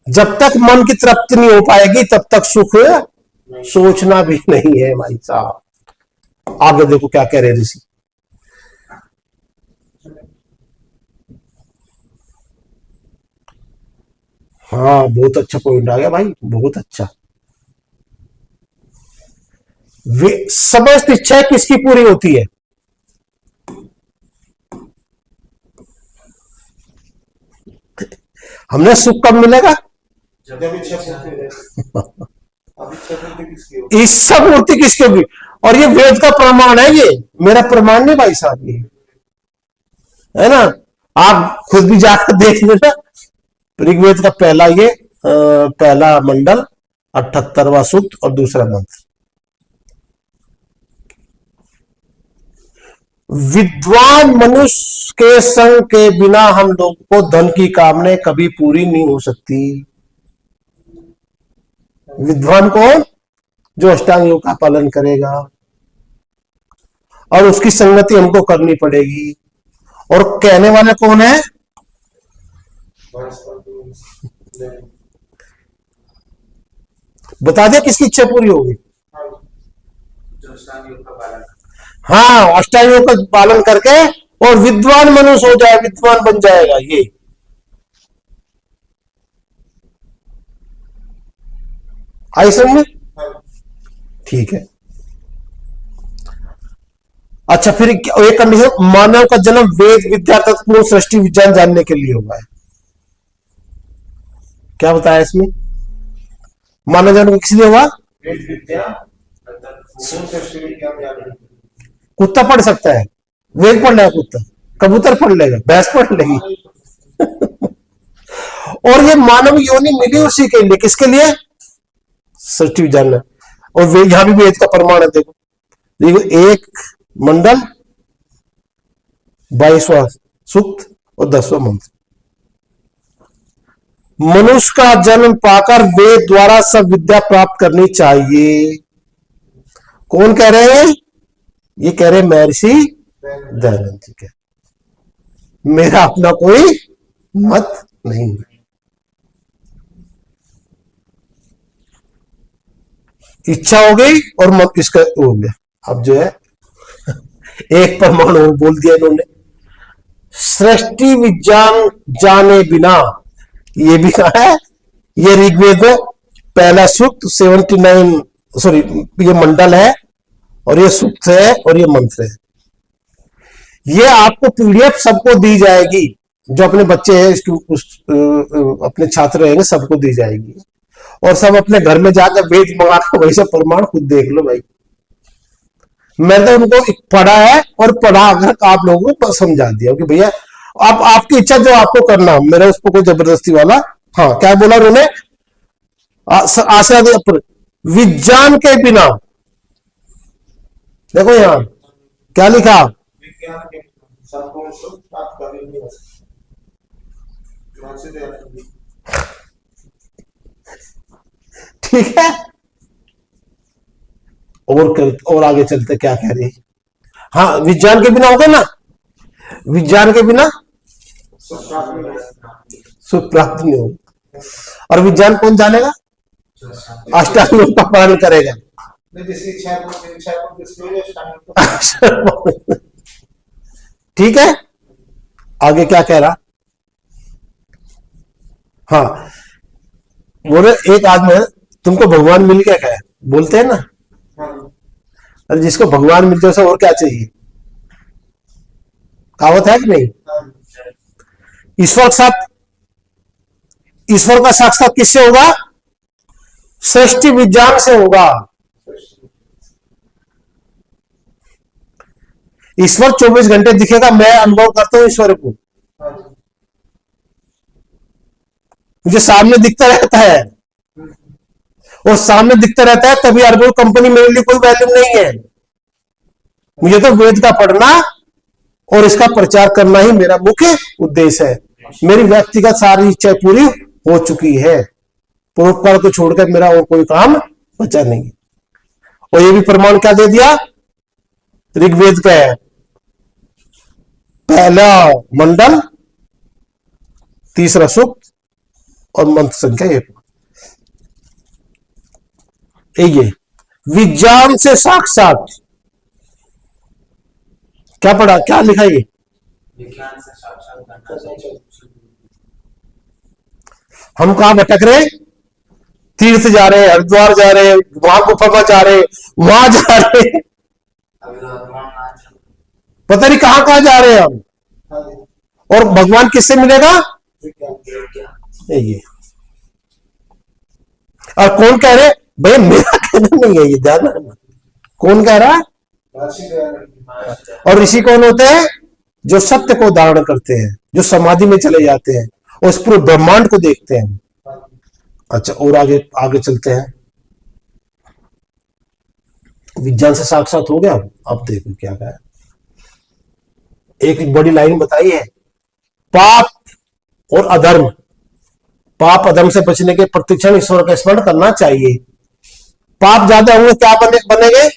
जब तक मन की तृप्ति नहीं हो पाएगी तब तक सुख नहीं। सोचना भी नहीं है भाई साहब। आगे देखो क्या कह रहे ऋषि। हाँ बहुत अच्छा पॉइंट आ गया भाई, बहुत अच्छा। समस्त इच्छा किसकी पूरी होती है? हमने सुख कब मिलेगा? जब इच्छा पूर्ति हो जाए। अब इच्छा पूर्ति किसकी होगी? इच्छा पूर्ति किसकी होगी? और ये वेद का प्रमाण है, ये मेरा प्रमाण नहीं भाई साहब, ये है ना। आप खुद भी जाकर देख लेना, ऋग्वेद का पहला ये पहला मंडल 78वां सूक्त और दूसरा मंत्र। विद्वान मनुष्य के संग के बिना हम लोग को धन की कामना कभी पूरी नहीं हो सकती। विद्वान कौन? जो अष्टांग योग का पालन करेगा, और उसकी संगति हमको करनी पड़ेगी। और कहने वाले कौन है? बता दिया किसकी इच्छा पूरी होगी? जो अष्टांग योग का पालन। हाँ, अष्टांग योग का पालन करके और विद्वान मनुष्य हो जाए, विद्वान बन जाएगा। ये आई समझ? ठीक है। अच्छा, फिर एक कंडीशन, मानव का जन्म वेद विद्या तथा पूर्ण सृष्टि विज्ञान जानने के लिए हुआ है। क्या बताया इसमें? मानव जन्म किस लिए हुआ? वेद विद्या पूर्ण सृष्टि विज्ञान जानने। कुत्ता पढ़ सकता है? वेद पढ़ लेगा कुत्ता? कबूतर पढ़ लेगा? भैंस पढ़ लेगी? और ये मानव योनि मिली उसी के लिए, किसके लिए? सृष्टि जानना। और वे यहां भी वेद का प्रमाण है। देखो एक मंडल 22वां सूक्त और 10वां मंत्र। मनुष्य का जन्म पाकर वेद द्वारा सब विद्या प्राप्त करनी चाहिए। कौन कह रहे हैं? ये कह रहे महर्षि दयानंद जी के। मेरा अपना कोई मत नहीं है। इच्छा हो गई और मत इसका हो गया। अब जो है एक परमाणु बोल दिया इन्होंने। सृष्टि विज्ञान जाने बिना, ये भी कहा है, ये ऋग्वेद में पहला सूक्त 79, सॉरी ये मंडल है और ये सूक्त है और ये मंत्र है। ये आपको पीडीएफ सबको दी जाएगी, जो अपने बच्चे हैं अपने छात्र रहेंगे सबको दी जाएगी। और सब अपने घर में जाकर वेद मंगा कर वैसे प्रमाण खुद देख लो भाई। मैंने तो उनको पढ़ा है और पढ़ा कर आप लोगों को समझा दिया कि भैया आप आपकी इच्छा जो आपको करना, मेरा उस पर कोई जबरदस्ती वाला। हाँ, क्या बोला उन्होंने? आशा विज्ञान के बिना, देखो यहां क्या लिखा? विज्ञान के संपूर्ण सुख प्राप्त करने नहीं हो सकता। ठीक है। और आगे चलते क्या कह रही? हाँ, विज्ञान के बिना होगा ना, विज्ञान के बिना सुख प्राप्त नहीं हो सकता। सुख प्राप्त नहीं होगा। और विज्ञान कौन जानेगा? अष्टांग योग का पालन करेगा। जिसकी इच्छा पूर्ति अष्टांग योग। ठीक है। आगे क्या कह रहा? हाँ, बोले एक आदमी है, तुमको भगवान मिल गया क्या है? बोलते हैं ना, अरे जिसको भगवान मिल जाए उसे और क्या चाहिए? कहावत है कि नहीं? ईश्वर के साथ, ईश्वर का साक्षात किससे होगा? सृष्टि विज्ञान से होगा। ईश्वर 24 घंटे दिखेगा, मैं अनुभव करता हूं ईश्वर को, मुझे सामने दिखता रहता है। और सामने दिखता रहता है तभी अरबों कंपनी मेरे लिए कोई वैल्यू नहीं है। मुझे तो वेद का पढ़ना और इसका प्रचार करना ही मेरा मुख्य उद्देश्य है। मेरी व्यक्तिगत सारी इच्छा पूरी हो चुकी है, परोपकार को छोड़कर मेरा और कोई काम बचा नहीं। और ये भी प्रमाण क्या दे दिया? ऋग्वेद का है, पहला मंडल, तीसरा सूक्त और मंत्र संख्या 1। ये विज्ञान से साक्षात, क्या पढ़ा, क्या लिखा ये? विज्ञान से साक्षात करना चाहिए। हम कहां भटक रहे? तीर्थ जा रहे, हरिद्वार जा रहे, वहां गुफा में जा रहे, वहां जा रहे, अभी तो वर्तमान आज पता नहीं कहां कहां जा रहे हैं हम। हाँ जी, और भगवान किससे मिलेगा? विज्ञान। ये और कौन कह रहे? भाई मेरा कहना नहीं है ये, ध्यान रखना। कौन कह रहा है? महर्षि दयानंद। और ऋषि कौन होते हैं? जो सत्य को धारण करते हैं, जो समाधि में चले जाते हैं और उस पूरे ब्रह्मांड को देखते हैं। हाँ जी, अच्छा, और आगे आगे चलते हैं। विज्ञान से साक्षात हो गया। अब देखो क्या कहा है। एक बड़ी लाइन बताई है, पाप और अधर्म, पाप अधर्म से बचने के प्रतिक्षण ईश्वर का स्मरण करना चाहिए। पाप ज्यादा होंगे क्या बनेंगे?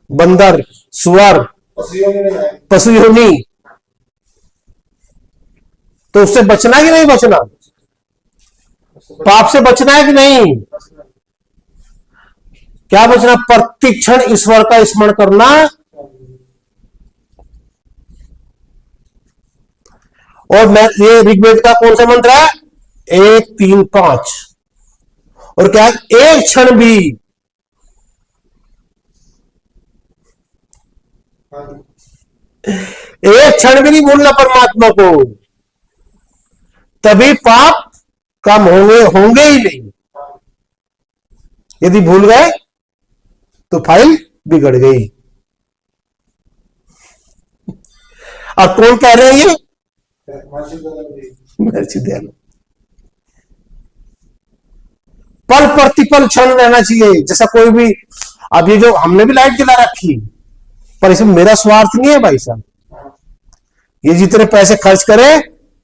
बंदर, सुअर, पशुओं में नहीं आए। पशु योनि। तो उससे बचना कि नहीं बचना? पाप से बचना है कि नहीं? क्या बचना? प्रतिक्षण ईश्वर का स्मरण करना। और मैं ये ऋग्वेद का कौन सा मंत्र है? 1, 3, 5। और क्या? एक क्षण भी, हाँ जी, एक क्षण भी नहीं भूलना परमात्मा को, तभी पाप कम होंगे ही नहीं। यदि भूल गए तो फाइल बिगड़ गई। अब कौन कह रहे हैं ये? महर्षि दयानंद जी। महर्षि दयानंद। पल प्रतिपल क्षण रहना चाहिए। जैसा कोई भी, अब ये जो हमने भी लाइट जला रखी, पर इसमें मेरा स्वार्थ नहीं है भाई साहब। ये जितने पैसे खर्च करे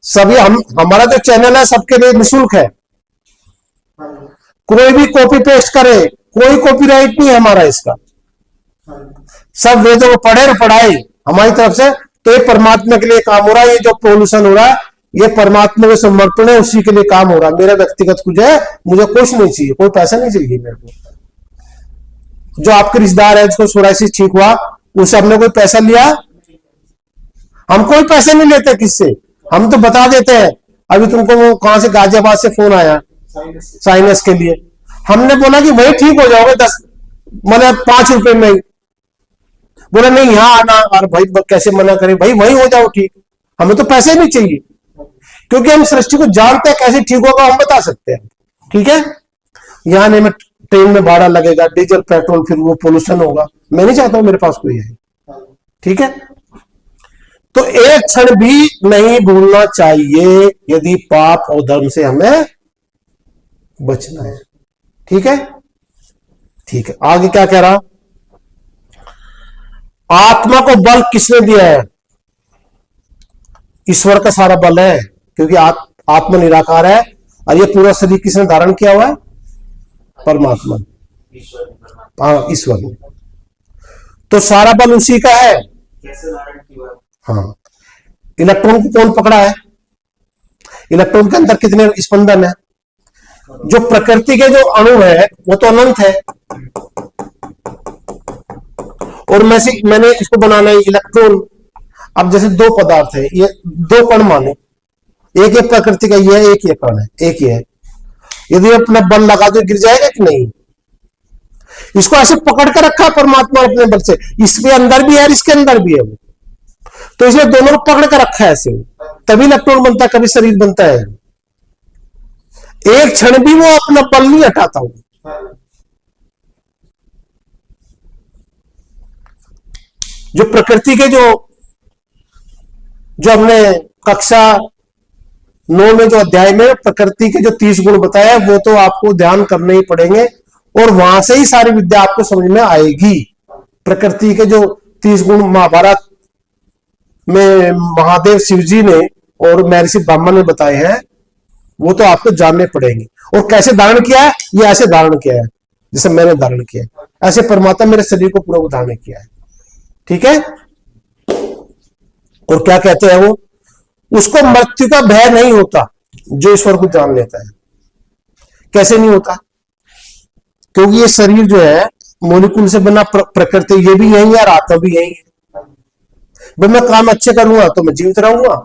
सब, ये हमारा जो चैनल है सबके लिए निःशुल्क है। हाँ जी, कोई भी कॉपी पेस्ट करे, कोई कॉपीराइट नहीं है हमारा इसका। हाँ जी, सब वेदों को पढ़े और पढ़ाई हमारी तरफ से। तो ये परमात्मा के लिए काम हो रहा है। ये जो पोल्यूशन हो रहा है, ये परमात्मा के समर्पण है, उसी के लिए काम हो रहा है। मेरा व्यक्तिगत कुछ है, मुझे कुछ नहीं चाहिए, कोई पैसा नहीं चाहिए मेरे को। जो आपके रिश्तेदार है जिसको सोराइसिस ठीक हुआ, उससे हमने कोई पैसा लिया? हम कोई पैसे नहीं लेते किससे। हम तो बता देते हैं। अभी तुमको वो कहां से, गाजियाबाद से फोन आया साइंस। साइनस के लिए। हमने बोला कि वही ठीक हो जाओगे 10 मतलब 5 रुपए में ही। बोला नहीं यहाँ आना। और भाई कैसे मना करें भाई, वही हो जाओ ठीक। हमें तो पैसे नहीं चाहिए, क्योंकि हम सृष्टि को जानते हैं कैसे ठीक होगा, हम बता सकते हैं। ठीक है, यहाँ नहीं, मैं ट्रेन में भाड़ा लगेगा, डीजल पेट्रोल, फिर वो पोल्यूशन होगा। मैं नहीं चाहता हूं मेरे पास कोई है। ठीक है, तो एक क्षण भी नहीं भूलना चाहिए यदि पाप और धर्म से हमें बचना है। ठीक है, ठीक है। आगे क्या कह रहा? आत्मा को बल किसने दिया है? ईश्वर का सारा बल है, क्योंकि आत्मा निराकार है। और ये पूरा शरीर किसने धारण किया हुआ है? परमात्मा, ईश्वर ने परमात्मा हाँ ईश्वर ने। तो सारा बल उसी का है। कैसे धारण किया? हाँ, इलेक्ट्रॉन को कौन पकड़ा है? इलेक्ट्रॉन के अंदर कितने स्पंदन है? जो प्रकृति के जो अणु है वो तो अनंत है। और मैंने इसको बनाना है इलेक्ट्रॉन। अब जैसे दो पदार्थ है, ये दो कण मानो, एक ये प्रकृति का ये है, एक ये कण है, एक ये है। यदि अपना बल लगा दो गिर जाएगा कि नहीं? इसको ऐसे पकड़ कर रखा परमात्मा अपने बल से। इसके अंदर भी है और इसके अंदर भी है वो। तो इसलिए दोनों को पकड़ कर रखा है ऐसे, तभी इलेक्ट्रॉन बनता है, कभी शरीर बनता है। एक क्षण भी वो अपना बल नहीं हटाता वो। जो प्रकृति के जो हमने कक्षा 9 में जो अध्याय में प्रकृति के जो 30 गुण बताया, वो तो आपको ध्यान करने ही पड़ेंगे। और वहां से ही सारी विद्या आपको समझ में आएगी। प्रकृति के जो 30 गुण महाभारत में महादेव शिव जी ने और महर्षि ब्राह्मण ने बताए हैं, वो तो आपको जानने पड़ेंगे। और कैसे धारण किया है? ये ऐसे धारण किया है जैसे मैंने धारण किया है। ऐसे परमात्मा मेरे शरीर को पूरा धारण किया है। ठीक है। और क्या कहते हैं वो, उसको मृत्यु का भय नहीं होता जो ईश्वर को जान लेता है। कैसे नहीं होता? क्योंकि ये शरीर जो है मोलिकुल से बना प्रकृति, ये भी यही है और आत्मा भी यही है। भाई मैं काम अच्छे करूंगा तो मैं जीवित रहूंगा,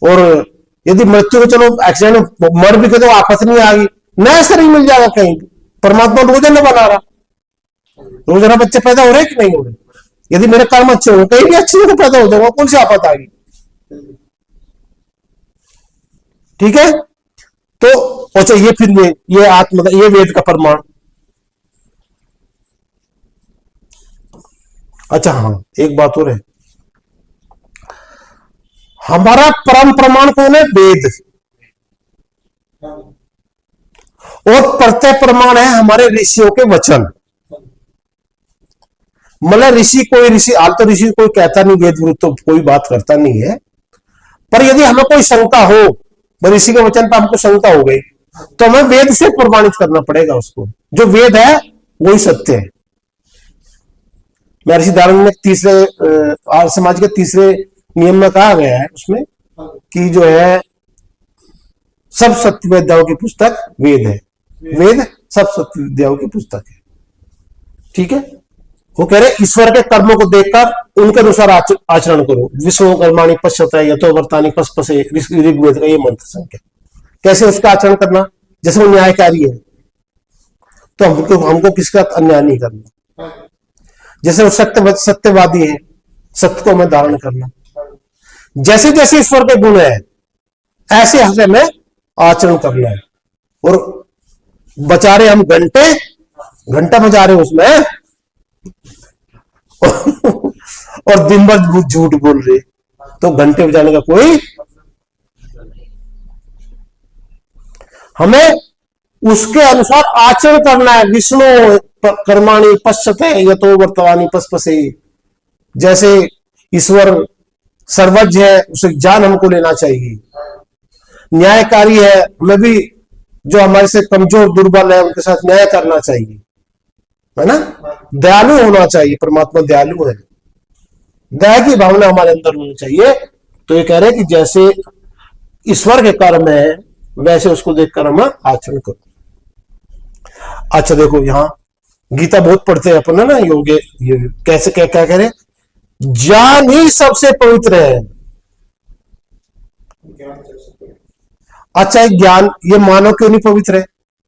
और यदि मृत्यु को चलो एक्सीडेंट मर भी गए तो आफत नहीं आ गई, नया शरीर मिल जाएगा कहीं। परमात्मा रोजाना बना रहा, रोजाना बच्चे पैदा हो रहे कि नहीं हो रहे। यदि मेरे कर्म अच्छे हो कहीं भी अच्छे तो पैदा हो जाऊंगा, कौन सी आफत आ गई। ठीक है। तो अच्छा ये फिर ये आत्मा, ये वेद का प्रमाण। अच्छा हाँ, एक बात और है, हमारा परम प्रमाण कौन है? वेद। और प्रत्यय प्रमाण है हमारे ऋषियों के वचन। मतलब ऋषि, कोई ऋषि, हाल तो ऋषि कोई कहता नहीं, वेद विरुद्ध तो कोई बात करता नहीं है, पर यदि हमें कोई शंका हो, ऋषि के वचन पर हमको शंका हो गई, तो हमें वेद से प्रमाणित करना पड़ेगा उसको। जो वेद है वही सत्य है। महर्षि दार्शनिक में तीसरे आर्य समाज के तीसरे नियम में कहा गया है उसमें कि जो है सब सत्य विद्याओं की पुस्तक वेद है। वेद सब सत्य विद्याओं की पुस्तक है। ठीक है। वो कह रहे ईश्वर के कर्मों को देखकर उनके अनुसार आचरण करो। विश्व कर्माणि पश्यते यतो वर्तानि पस्पसे, ऋग्वेद का ये मंत्र संख्या। कैसे उसका आचरण करना? जैसे वो न्यायकारी है तो हमको किसका अन्याय नहीं करना। जैसे वो सत्यवादी है, सत्य को हमें धारण करना। जैसे जैसे ईश्वर के गुण है ऐसे हमें आचरण करना है। और बचा रहे हम घंटा बचा रहे उसमें और दिन भर झूठ बोल रहे, तो घंटे बजाने का कोई, हमें उसके अनुसार आचरण करना है। विष्णु कर्माणि पश्यते यतो वर्तमानि पस्पसे। जैसे ईश्वर सर्वज्ञ है, उसे ज्ञान हमको लेना चाहिए। न्यायकारी है, हमें भी जो हमारे से कमजोर दुर्बल है उनके साथ न्याय करना चाहिए, है ना। दयालु होना चाहिए, परमात्मा दयालु है, दया की भावना हमारे अंदर होनी चाहिए। तो ये कह रहे हैं कि जैसे ईश्वर के कर्म है वैसे उसको देखकर हम आचरण करो। अच्छा देखो, यहां गीता बहुत पढ़ते हैं अपन, है ना। योगे ये कैसे क्या क्या कह रहे, ज्ञान ही सबसे पवित्र है। अच्छा ज्ञान, ये मानव क्यों नहीं पवित्र है?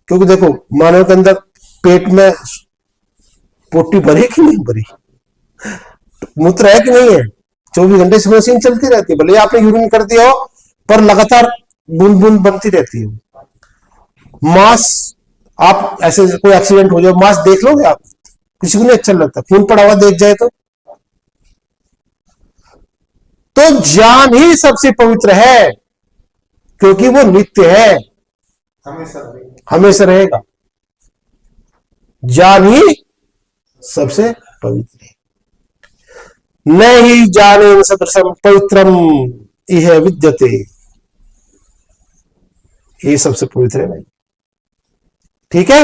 क्योंकि देखो मानव के अंदर पेट में पोटी भरी कि नहीं भरी, मूत्र है कि नहीं है, 24 घंटे से मशीन चलती रहती है। भले आपने यूरिन कर दिया हो पर लगातार बूंद बूंद बनती रहती है। मांस, आप ऐसे कोई एक्सीडेंट हो जाए मांस देख लोगे आप? किसी को नहीं अच्छा लगता, खून पड़ा हुआ देख जाए तो ज्ञान ही सबसे पवित्र है, क्योंकि वो नित्य है, हमेशा रहेगा। ज्ञान ही सबसे पवित्र है। न ही जाने सदृशम पवित्रम इह विद्यते। ये सबसे पवित्र है भाई। ठीक है।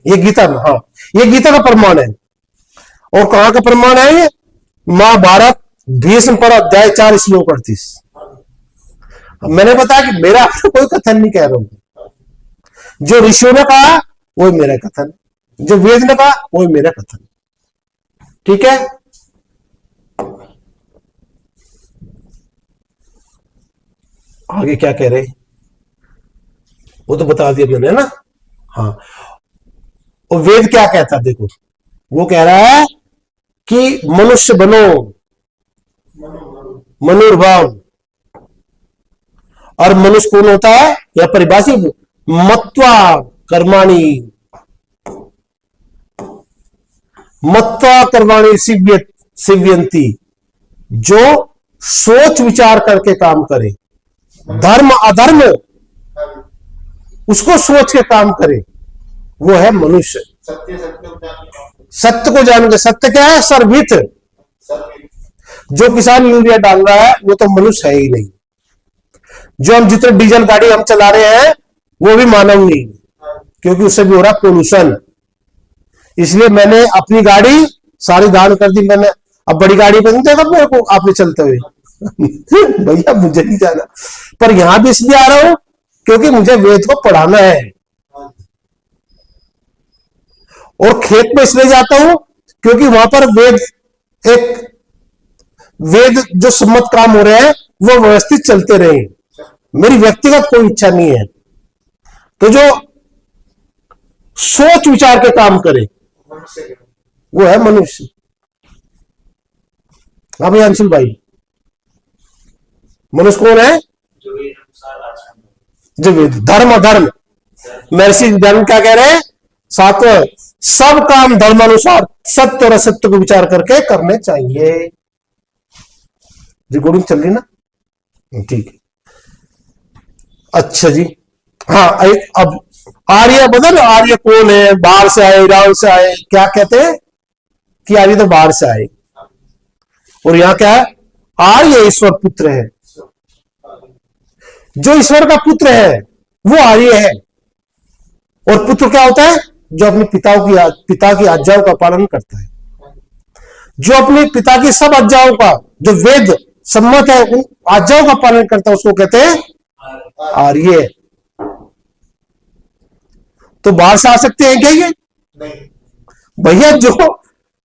ये गीता में, हाँ ये गीता का प्रमाण है। और कहां का प्रमाण है ये? महाभारत भीष्म पर अध्याय 4 श्लोक 38। मैंने बताया कि मेरा कोई कथन नहीं कह रहा हूं, जो ऋषियों ने कहा वही मेरा कथन, जो वेद ने कहा वही मेरा कथन। ठीक है। आगे क्या कह रहे, वो तो बता दिया मैंने, ना। हाँ, और वेद क्या कहता है देखो, वो कह रहा है कि मनुष्य बनो मनुर्भाव। और मनुष्य कौन होता है? या परिभाषित मत्वा कर्माणि, मत्वा कर्माणि सिव्यंती, जो सोच विचार करके काम करे, धर्म अधर्म उसको सोच के काम करे, वो है मनुष्य। सत्य को जान के, सत्य क्या है? सर्वहित। जो किसान यूरिया डाल रहा है वो तो मनुष्य है ही नहीं। जो हम जितने डीजल गाड़ी हम चला रहे हैं वो भी मानव नहीं, क्योंकि उससे भी हो रहा पोल्यूशन। इसलिए मैंने अपनी गाड़ी सारी दान कर दी मैंने, अब बड़ी गाड़ी पे नहीं देखा मेरे को आपने चलते हुए। भैया मुझे नहीं जाना, पर यहां भी इसलिए आ रहा हूं क्योंकि मुझे वेद को पढ़ाना है। और खेत में इसलिए जाता हूं क्योंकि वहां पर वेद जो सम्मत काम हो रहे हैं वो व्यवस्थित चलते रहे। मेरी व्यक्तिगत कोई इच्छा नहीं है। तो जो सोच विचार के काम करे वो है मनुष्य। हाँ भाई अंशुल भाई, मनुष्य कौन है? जो वेद अनुसार आचरण करे। जो वेद धर्म धर्म महर्षि धर्म क्या कह रहे हैं? सातवें, सब काम धर्मानुसार सत्य और असत्य को विचार करके करने चाहिए। रिकॉर्डिंग चल रही ना? ठीक है, अच्छा जी। हाँ अब आर्य बदल, आर्य कौन है? बाहर से आए, ईरान से आए, क्या कहते हैं कि आर्य तो बाहर से आए। और यहां क्या है? आर्य ईश्वर पुत्र है। जो ईश्वर का पुत्र है वो आर्य है। और पुत्र क्या होता है? जो अपने पिता की आज्ञाओं का पालन करता है, जो अपने पिता की सब आज्ञाओं का, जो वेद सम्मत है उन आज्ञाओं का पालन करता है, उसको कहते हैं आर्य। तो बाहर से आ सकते हैं क्या ये? भैया जो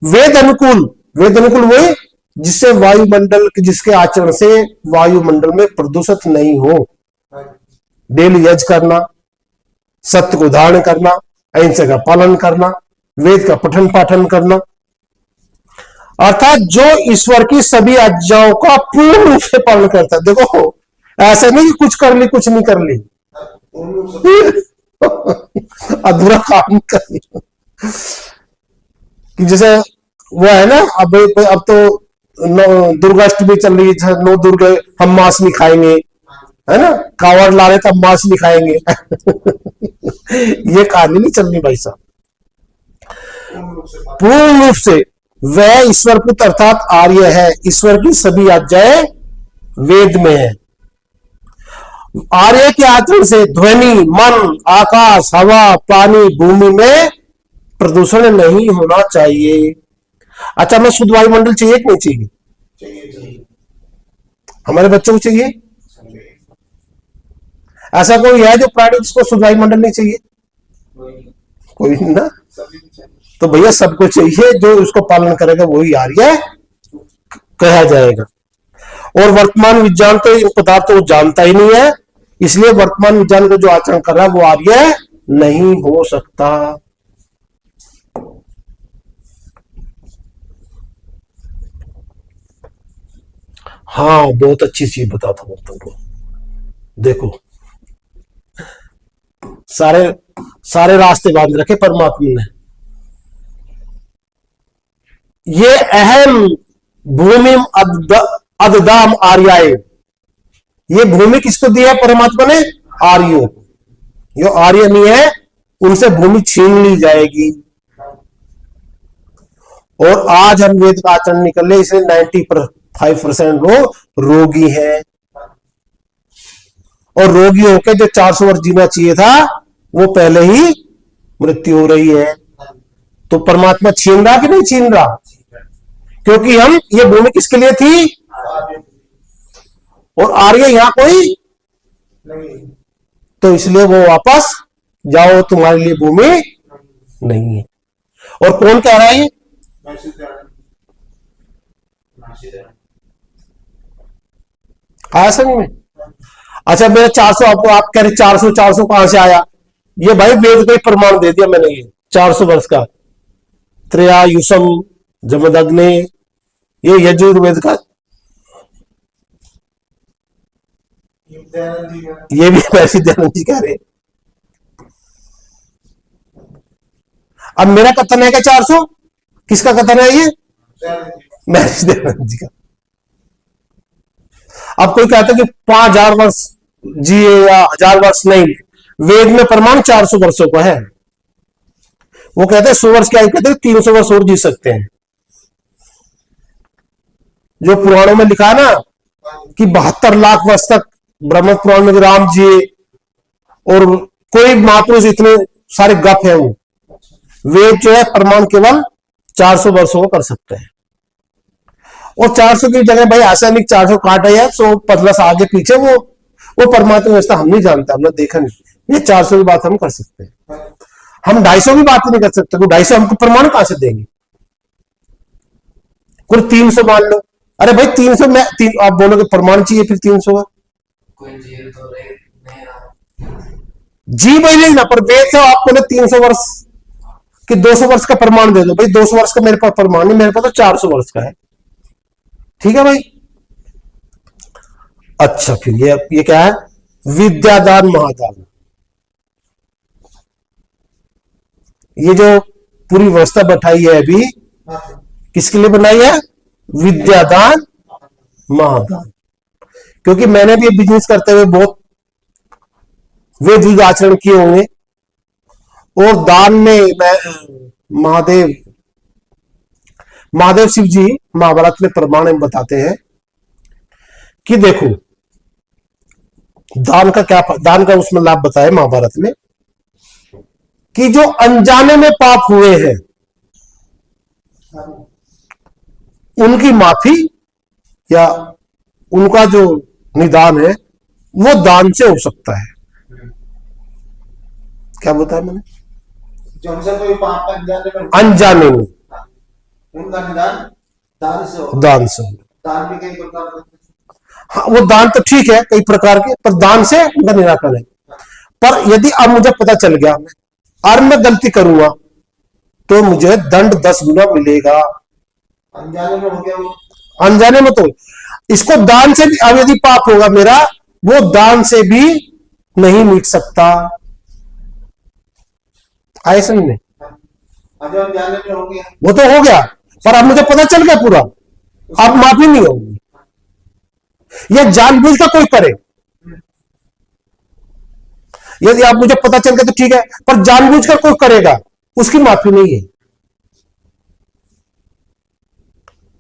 वेद अनुकूल वही जिससे वायुमंडल, जिसके आचरण से वायुमंडल में प्रदूषित नहीं हो। डेली यज्ञ करना, सत्य को धारण करना, अहिंसा का पालन करना, वेद का पठन पाठन करना, अर्थात जो ईश्वर की सभी आज्ञाओं का पूर्ण रूप से पालन करता है। देखो ऐसा नहीं कि कुछ कर ली कुछ नहीं कर ली, अधूरा काम कर लिया। कि जैसे वो है ना, अब तो दुर्गाष्टमी चल रही है, 9 दुर्गा हम मांस नहीं खाएंगे, है ना, कावड़ ला रहे तो हम मांस नहीं खाएंगे। ये कहानी नहीं चलनी भाई साहब। पूर्ण रूप से वह ईश्वर पुत्र अर्थात आर्य है। ईश्वर की सभी आज्ञाएं वेद में है। आर्य के आचरण से ध्वनि, मन, आकाश, हवा, पानी, भूमि में प्रदूषण नहीं होना चाहिए। अच्छा, मैं शुद्ध वायुमंडल चाहिए कि नहीं चाहिए? चाहिए। हमारे बच्चों को चाहिए? ऐसा कोई है जो प्राणी जिसको शुद्ध वायुमंडल नहीं चाहिए? कोई नहीं ना। तो भैया सबको चाहिए, जो उसको पालन करेगा वही आर्य कहा जाएगा। और वर्तमान विज्ञान तो इन पदार्थों को जानता ही नहीं है, इसलिए वर्तमान विज्ञान को जो आचरण कर रहा है वो आर्य नहीं हो सकता। हाँ, बहुत अच्छी चीज बताता हूं तुमको। देखो सारे रास्ते बांध रखे परमात्मा ने। ये अहम भूमि अददाम आर्याय, ये भूमि किसको दी है परमात्मा ने? आर्यों को। जो आर्य नहीं है उनसे भूमि छीन ली जाएगी। और आज हम वेद का आचरण निकल ले, इसलिए 95% लोग रोगी हैं। और रोगी होकर जो 400 वर्ष जीना चाहिए था वो पहले ही मृत्यु हो रही है। तो परमात्मा छीन रहा कि नहीं छीन रहा? क्योंकि ये भूमि किसके लिए थी? और आर्य यहां कोई नहीं, तो इसलिए वो वापस जाओ, तुम्हारे लिए भूमि नहीं है। और कौन कह रहा है ये? आया समझ में? अच्छा, मेरे 400 आप कह रहे 400 कहां से आया? ये भाई वेद का ही प्रमाण दे दिया मैंने। ये 400 वर्ष का त्रयायुषम जमदग्ने, ये यजुर्वेद का, ये भी वैसे दयानंद जी कह रहे। अब मेरा कथन है क्या 400? किसका कथन है ये? महर्षि दयानंद जी का। अब कोई कहता है कि 5000 वर्ष जिए या 1000 वर्ष, नहीं, वेद में प्रमाण 400 वर्षों का है। वो कहते हैं 100 वर्ष क्या कहते हैं 300 वर्ष और जी सकते हैं। जो पुराणों में लिखा है ना कि 72 लाख वर्ष तक ब्रह्म पुराण में राम जी और कोई महापुरुष, इतने सारे गप है। वो वेद जो है प्रमाण केवल 400 वर्षों को कर सकते हैं। और 400 की जगह भाई आसानिक 400 काटा या 100 प्लस आगे पीछे, वो परमात्मा व्यवस्था हम नहीं जानते, हमने देखा नहीं। ये 400 की बात हम कर सकते हैं, हम 250 की बात नहीं कर सकते। 250 हमको प्रमाण कहां से देंगे? कोई 300 मान लो, अरे भाई 300 में आप बोलोगे प्रमाण चाहिए, फिर 300 का कोई जीव तो नहीं रहा। जी भाई नहीं ना, पर वेद से आप बोले 300 वर्ष कि 200 वर्ष का प्रमाण दे दो। भाई 200 वर्ष का मेरे पास प्रमाण नहीं, मेरे पास तो 400 वर्ष का है। ठीक है भाई। अच्छा, फिर ये क्या है? विद्यादान महादान। ये जो पूरी व्यवस्था बैठाई है अभी, किसके लिए बनाई है? विद्यादान महादान। क्योंकि मैंने भी बिजनेस करते हुए बहुत वेद विध आचरण किए होंगे, और दान में मैं महादेव शिव जी महाभारत में प्रमाण में बताते हैं कि देखो दान का उसमें लाभ बताया महाभारत में कि जो अनजाने में पाप हुए हैं उनकी माफी या उनका जो निदान है वो दान से हो सकता है। क्या बताया मैंने? जो हमसे कोई पाप का अनजाने में उनका निदान दान से हो। दान से हो। दान भी कई प्रकार के, हाँ, वो दान तो ठीक है कई प्रकार के, पर दान से उनका निराकरण है। पर यदि अब मुझे पता चल गया और मैं गलती करूंगा तो मुझे दंड 10 गुना मिलेगा। अनजाने में हो गया वो, अनजाने में तो इसको दान से भी, अब यदि पाप होगा मेरा, वो दान से भी नहीं मिट सकता। आए समझ में? अगर अनजाने में हो गया वो तो हो गया, पर अब मुझे पता चल गया पूरा, अब माफी नहीं होगी। यह जानबूझ कर कोई करे, यदि आप मुझे पता चल गया तो ठीक है, पर जानबूझ कर कोई करेगा उसकी माफी नहीं है।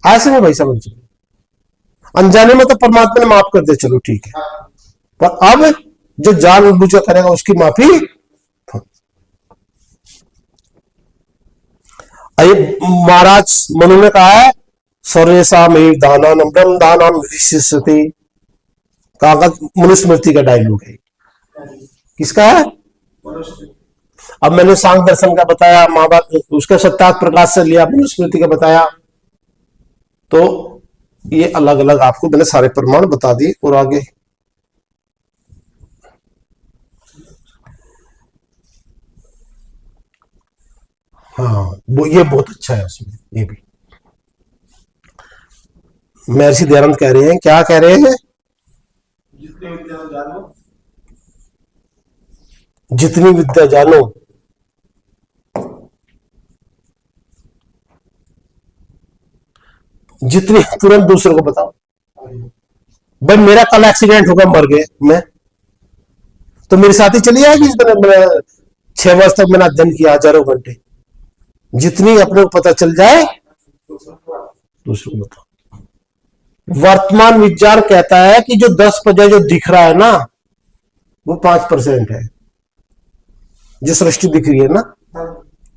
ऐसे में भाई समझ, अनजाने में तो परमात्मा ने माफ कर दे, चलो ठीक है, पर अब जो जानबूझ कर करेगा उसकी माफी। महाराज मनु ने कहा है सर्वेषाम दानान ब्रह्म दानान विशिष्यते, कहा मनुस्मृति का डायलॉग है। किसका है? अब मैंने सांग दर्शन का बताया, महाभारत उसके सत्यार्थ प्रकाश से लिया, मनुस्मृति का बताया, तो ये अलग अलग आपको मैंने सारे प्रमाण बता दिए। और आगे हाँ, वो ये बहुत अच्छा है उसमें। ये भी महर्षि दयानंद कह रहे हैं, क्या कह रहे हैं? जितने विद्या जानो, जितनी विद्या जानो जितनी तुरंत दूसरों को बताओ। भाई मेरा कल एक्सीडेंट होगा, मर गए मैं, तो मेरे साथ ही चली जाएगी। 6 वर्ष तक मैंने अध्ययन किया, हजारों घंटे। जितनी अपने को पता चल जाए दूसरों को बताओ। वर्तमान विज्ञान कहता है कि जो 10% जो दिख रहा है ना वो 5% है। जो सृष्टि दिख रही है ना,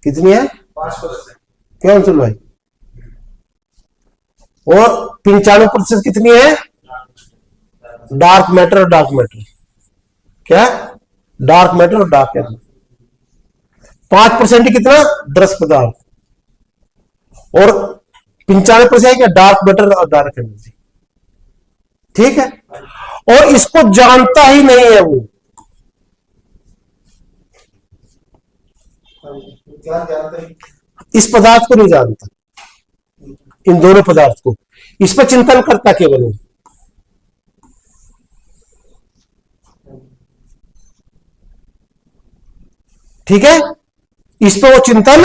कितनी है? 5%। क्या अंशुल भाई? और 95% कितनी है? डार्क मैटर और डार्क मैटर। क्या? डार्क मैटर और डार्क मैटर। 5% कितना? दृश्य पदार्थ। और 95% क्या? डार्क मैटर और डार्क एनर्जी। ठीक है, और इसको जानता ही नहीं है वो। ज्ञान जानते हैं, इस पदार्थ को नहीं जानता, इन दोनों पदार्थ को। इस पर चिंतन करता केवल वो। ठीक है, इस पर वो चिंतन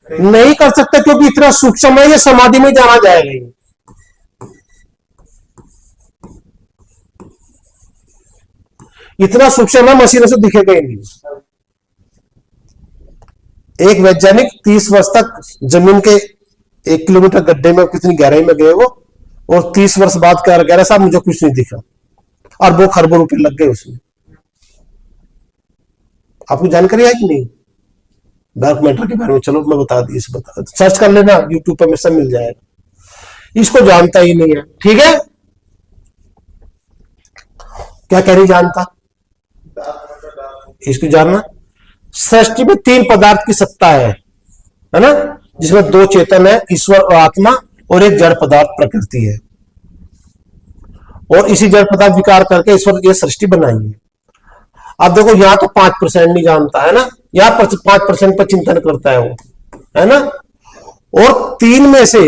नहीं कर सकता क्योंकि इतना सूक्ष्म है, ये समाधि में जाना जाएगा ही। इतना सूक्ष्म है, मशीनों से दिखेगा ही नहीं। एक वैज्ञानिक 30 वर्ष तक जमीन के 1 किलोमीटर गड्ढे में कितनी गहराई में गए वो, और 30 वर्ष बाद कह रहा साहब मुझे कुछ नहीं दिखा, और वो खरबों रुपए लग गए उसमें। आपको जानकारी है कि नहीं? डार्क मैटर के बारे में चलो मैं बता दी, इसे बता, सर्च कर लेना यूट्यूब पर, में सब मिल जाएगा। इसको जानता ही नहीं है, ठीक है। क्या कह रही जानता, इसको जानना। सृष्टि में 3 पदार्थ की सत्ता है ना, जिसमें 2 चेतन है, ईश्वर और आत्मा, और एक जड़ पदार्थ प्रकृति है। और इसी जड़ पदार्थ विकार करके ईश्वर ने सृष्टि बनाई है। अब देखो यहां तो 5% नहीं जानता है ना, यहां पर 5% पर चिंतन करता है वो, है ना। और 3 में से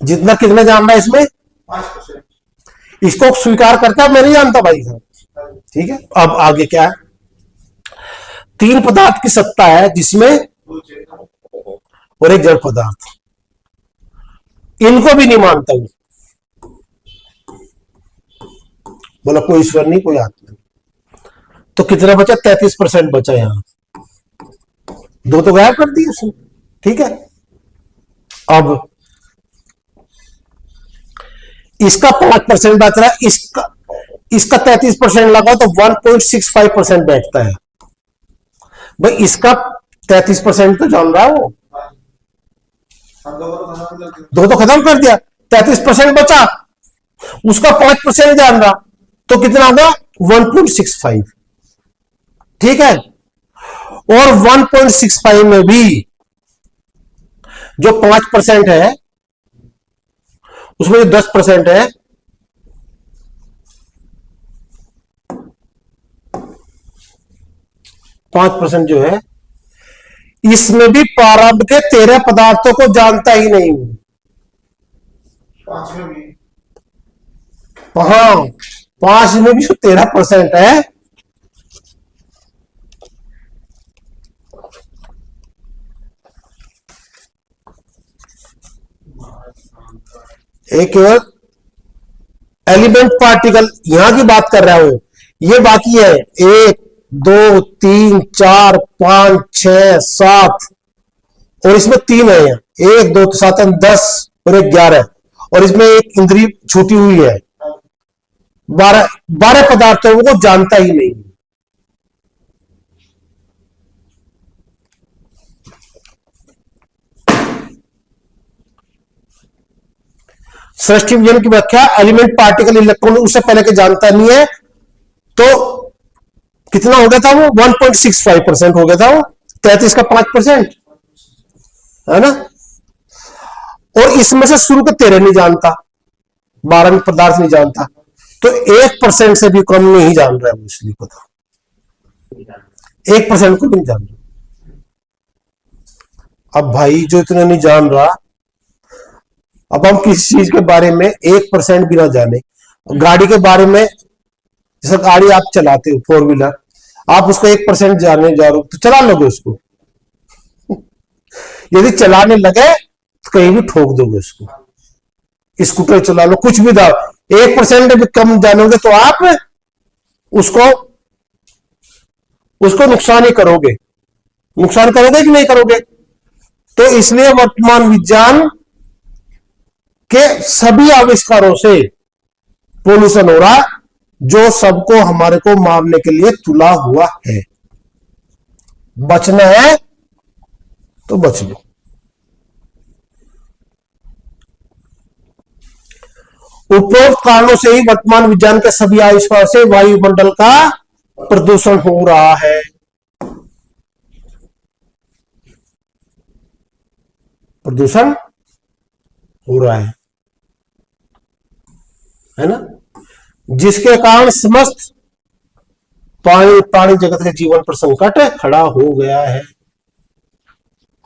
जितना कितना जान रहा है इसमें 5%। इसको स्वीकार करता है, मैं नहीं जानता भाई साहब, ठीक है। अब आगे क्या है, 3 पदार्थ की सत्ता है जिसमें, दो चेतन और एक जड़ पदार्थ, इनको भी नहीं मानता हूं। बोला कोई ईश्वर नहीं, कोई आत्मा नहीं। तो कितना बचा, 33% बचा यहां, 2 तो गायब कर दिए उसने, ठीक है। अब इसका 5% बच रहा है, इसका 33% लगा तो 1.65% बैठता है। भाई इसका 33% तो जान रहा है वो, हम लोगों को खत्म कर दिया। 2 तो खत्म कर दिया, 33% बचा, उसका 5% जान रहा, तो कितना होगा 1.65, ठीक है। और 1.65 में भी जो 5% है, उसमें जो 10% है, % जो है, इसमें भी प्रारब्ध के 13 पदार्थों को जानता ही नहीं हूं। 5 में भी हाँ, 5 में भी जो 13% है, एक केवल एलिमेंट पार्टिकल यहां की बात कर रहा हूं, ये बाकी है 1 2 3 4 5 6 7, और इसमें 3 है, 1 2 7 10 और 1 11, और इसमें एक इंद्रिय छूटी हुई है। 12 पदार्थों को जानता ही नहीं। सृष्टि विज्ञान की व्याख्या एलिमेंट पार्टिकल इलेक्ट्रॉन, उससे पहले के जानता नहीं है। तो कितना हो गया था वो, 1.65% हो गया था वो, 33 का 5%, है ना। और इसमें से शुरू के 13 नहीं जानता, 12 पदार्थ नहीं जानता, तो 1% से भी कम नहीं जान रहा है वो, इसलिए पता 1% को भी नहीं जान रहा। अब भाई जो इतना नहीं जान रहा, अब हम किसी चीज के बारे में 1% भी ना जाने, गाड़ी के बारे में, जैसे गाड़ी आप चलाते हो 4 व्हीलर, आप उसको 1% जानने जा रहे हो तो चला लोगे उसको। यदि चलाने लगे तो कहीं भी ठोक दोगे उसको। स्कूटर चला लो, कुछ भी दाव, 1% भी कम जानोगे तो आप उसको नुकसान ही करोगे। नुकसान करोगे कि नहीं करोगे। तो इसलिए वर्तमान विज्ञान के सभी आविष्कारों से पोल्यूशन हो रहा, जो सबको हमारे को मारने के लिए तुला हुआ है। बचना है तो बच लो। उपरोक्त कारणों से ही वर्तमान विज्ञान के सभी आविष्कार से वायुमंडल का प्रदूषण हो रहा है। प्रदूषण हो रहा है ना, जिसके कारण समस्त प्राणी जगत के जीवन पर संकट खड़ा हो गया है।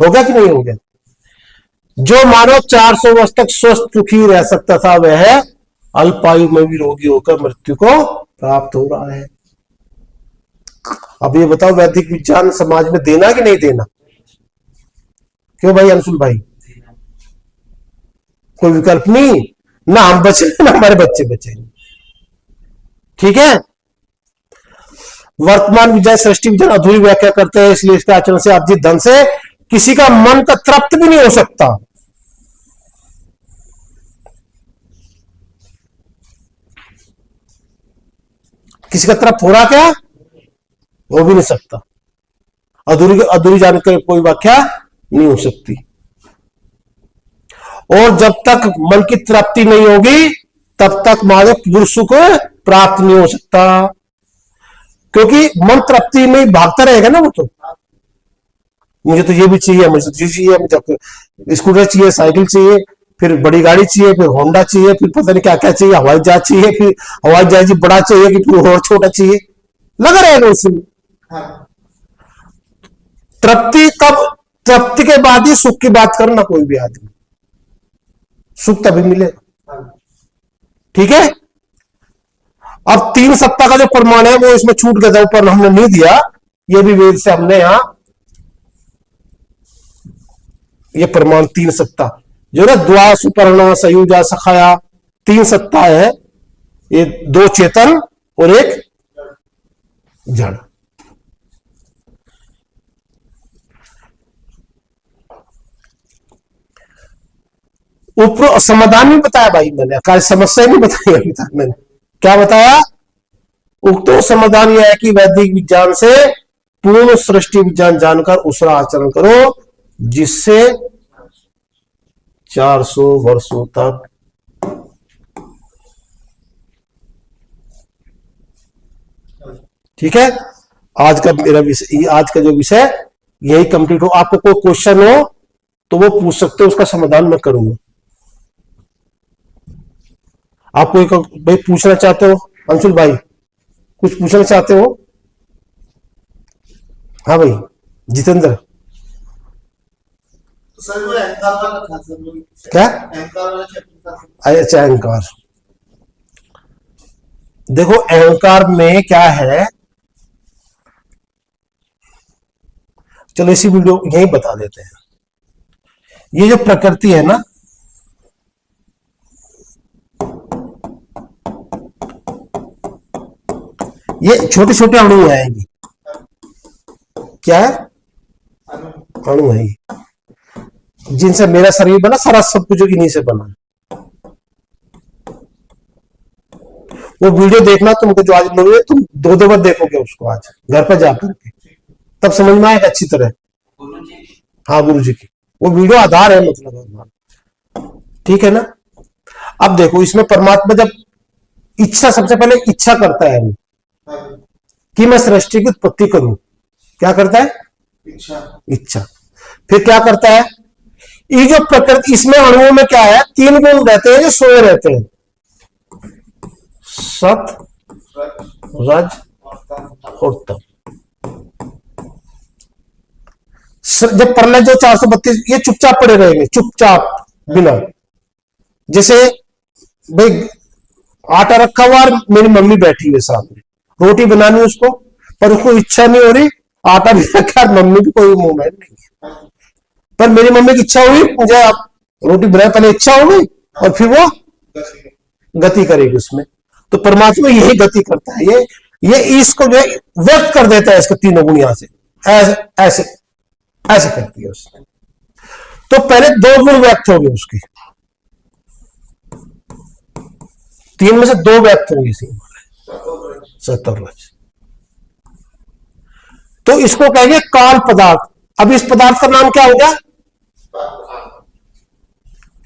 होगा कि नहीं हो गया। जो मानव 400 वर्ष तक स्वस्थ सुखी रह सकता था, वह अल्पायु में भी रोगी होकर मृत्यु को प्राप्त हो रहा है। अब ये बताओ, वैदिक विज्ञान समाज में देना कि नहीं देना। क्यों भाई अंशुल भाई, कोई विकल्प नहीं, ना हम बचे ना हमारे बच्चे बचेंगे। ठीक है। वर्तमान विज्ञान सृष्टि विज्ञान अधूरी व्याख्या करते हैं, इसलिए इसके आचरण से अर्जित धन से किसी का मन का तृप्त भी नहीं हो सकता। किसी का तृप्त हो रहा क्या? हो भी नहीं सकता। अधूरी अधूरी जानकर कोई व्याख्या नहीं हो सकती। और जब तक मन की तृप्ति नहीं होगी तब तक मानव पुरुष को प्राप्त नहीं हो सकता, क्योंकि मन तृप्ति में ही भागता रहेगा ना। वो तो मुझे तो ये भी चाहिए, मुझे तो ये चाहिए, मुझे स्कूटर चाहिए, साइकिल चाहिए, फिर बड़ी गाड़ी चाहिए, फिर होंडा चाहिए, फिर पता नहीं क्या क्या चाहिए, हवाई जहाज चाहिए, फिर हवाई जहाज बड़ा चाहिए कि फिर और छोटा चाहिए, लगा रहेगा उसमें। हाँ। तृप्ति कब? तृप्ति के बाद ही सुख की बात करना कोई भी आदमी, सुख तभी मिलेगा। हाँ। ठीक है। अब 3 सत्ता का जो प्रमाण है वो इसमें छूट गया था, ऊपर हमने नहीं दिया, ये भी वेद से हमने यहां ये प्रमाण 3 सत्ता जो ना द्वा सुपर्णा सयुजा सखाया 3 सत्ता है, ये 2 चेतन और 1 जड़। ऊपर समाधान नहीं बताया भाई मैंने, कार्य समस्या नहीं बताई अभी तक मैंने। क्या बताया? उक्तो समाधान यह है कि वैदिक विज्ञान से पूर्ण सृष्टि विज्ञान जानकर उसका आचरण करो, जिससे 400 वर्षों तक ठीक है। आज का मेरा विषय, आज का जो विषय यही कंप्लीट हो। आपको कोई क्वेश्चन हो तो वो पूछ सकते हो, उसका समाधान मैं करूंगा। आप कोई भाई पूछना चाहते हो? अंशुल भाई कुछ पूछना चाहते हो? हाँ भाई जितेंद्र। तो सर वो अहंकार वाला था सर, वो क्या? अहंकार वाला चैप्टर था। अच्छा अहंकार। देखो अहंकार में क्या है, चलो इसी वीडियो यही बता देते हैं। ये जो प्रकृति है ना, ये छोटे छोटे अणु है। ये क्या है? अणु है ये, जिनसे मेरा शरीर बना, सारा सब कुछ इन्हीं से बना। वो वीडियो देखना तुमको जो आज मिल है, तुम 2 बार देखोगे उसको आज घर पर जाकर के, तब समझ में आएगा अच्छी तरह। हाँ गुरु जी की वो वीडियो आधार है, मतलब ठीक है ना। अब देखो इसमें परमात्मा जब इच्छा, सबसे पहले इच्छा करता है कि मैं सृष्टि की उत्पत्ति करूं, क्या करता है? इच्छा। फिर क्या करता है? ये जो प्रकृति, इसमें अणुओं में क्या है? 3 गुण रहते हैं जो सोए रहते हैं, सत, रज और तम। जब प्रलय जो 432, ये चुपचाप पड़े रहेंगे, चुपचाप बिना। जैसे भाई आटा रखा हुआ और मेरी मम्मी बैठी है सामने, रोटी बनानी उसको, पर उसको इच्छा नहीं हो रही, आटा भी रखा, मम्मी भी कोई मूवमेंट नहीं है, पर मेरी मम्मी की इच्छा हुई मुझे आप रोटी बनाए, पहले इच्छा हो गई और फिर वो गति करेगी उसमें। तो परमात्मा यही गति करता है, ये इसको जो है व्यक्त कर देता है, इसको 3 गुण यहां से ऐसे ऐसे ऐसे करती है उसने। तो पहले 2 गुण व्यक्त हो गए उसके, 3 में से 2 व्यक्त होंगे, सत और रज। तो इसको कहेंगे काल पदार्थ। अब इस पदार्थ का नाम क्या हो गया?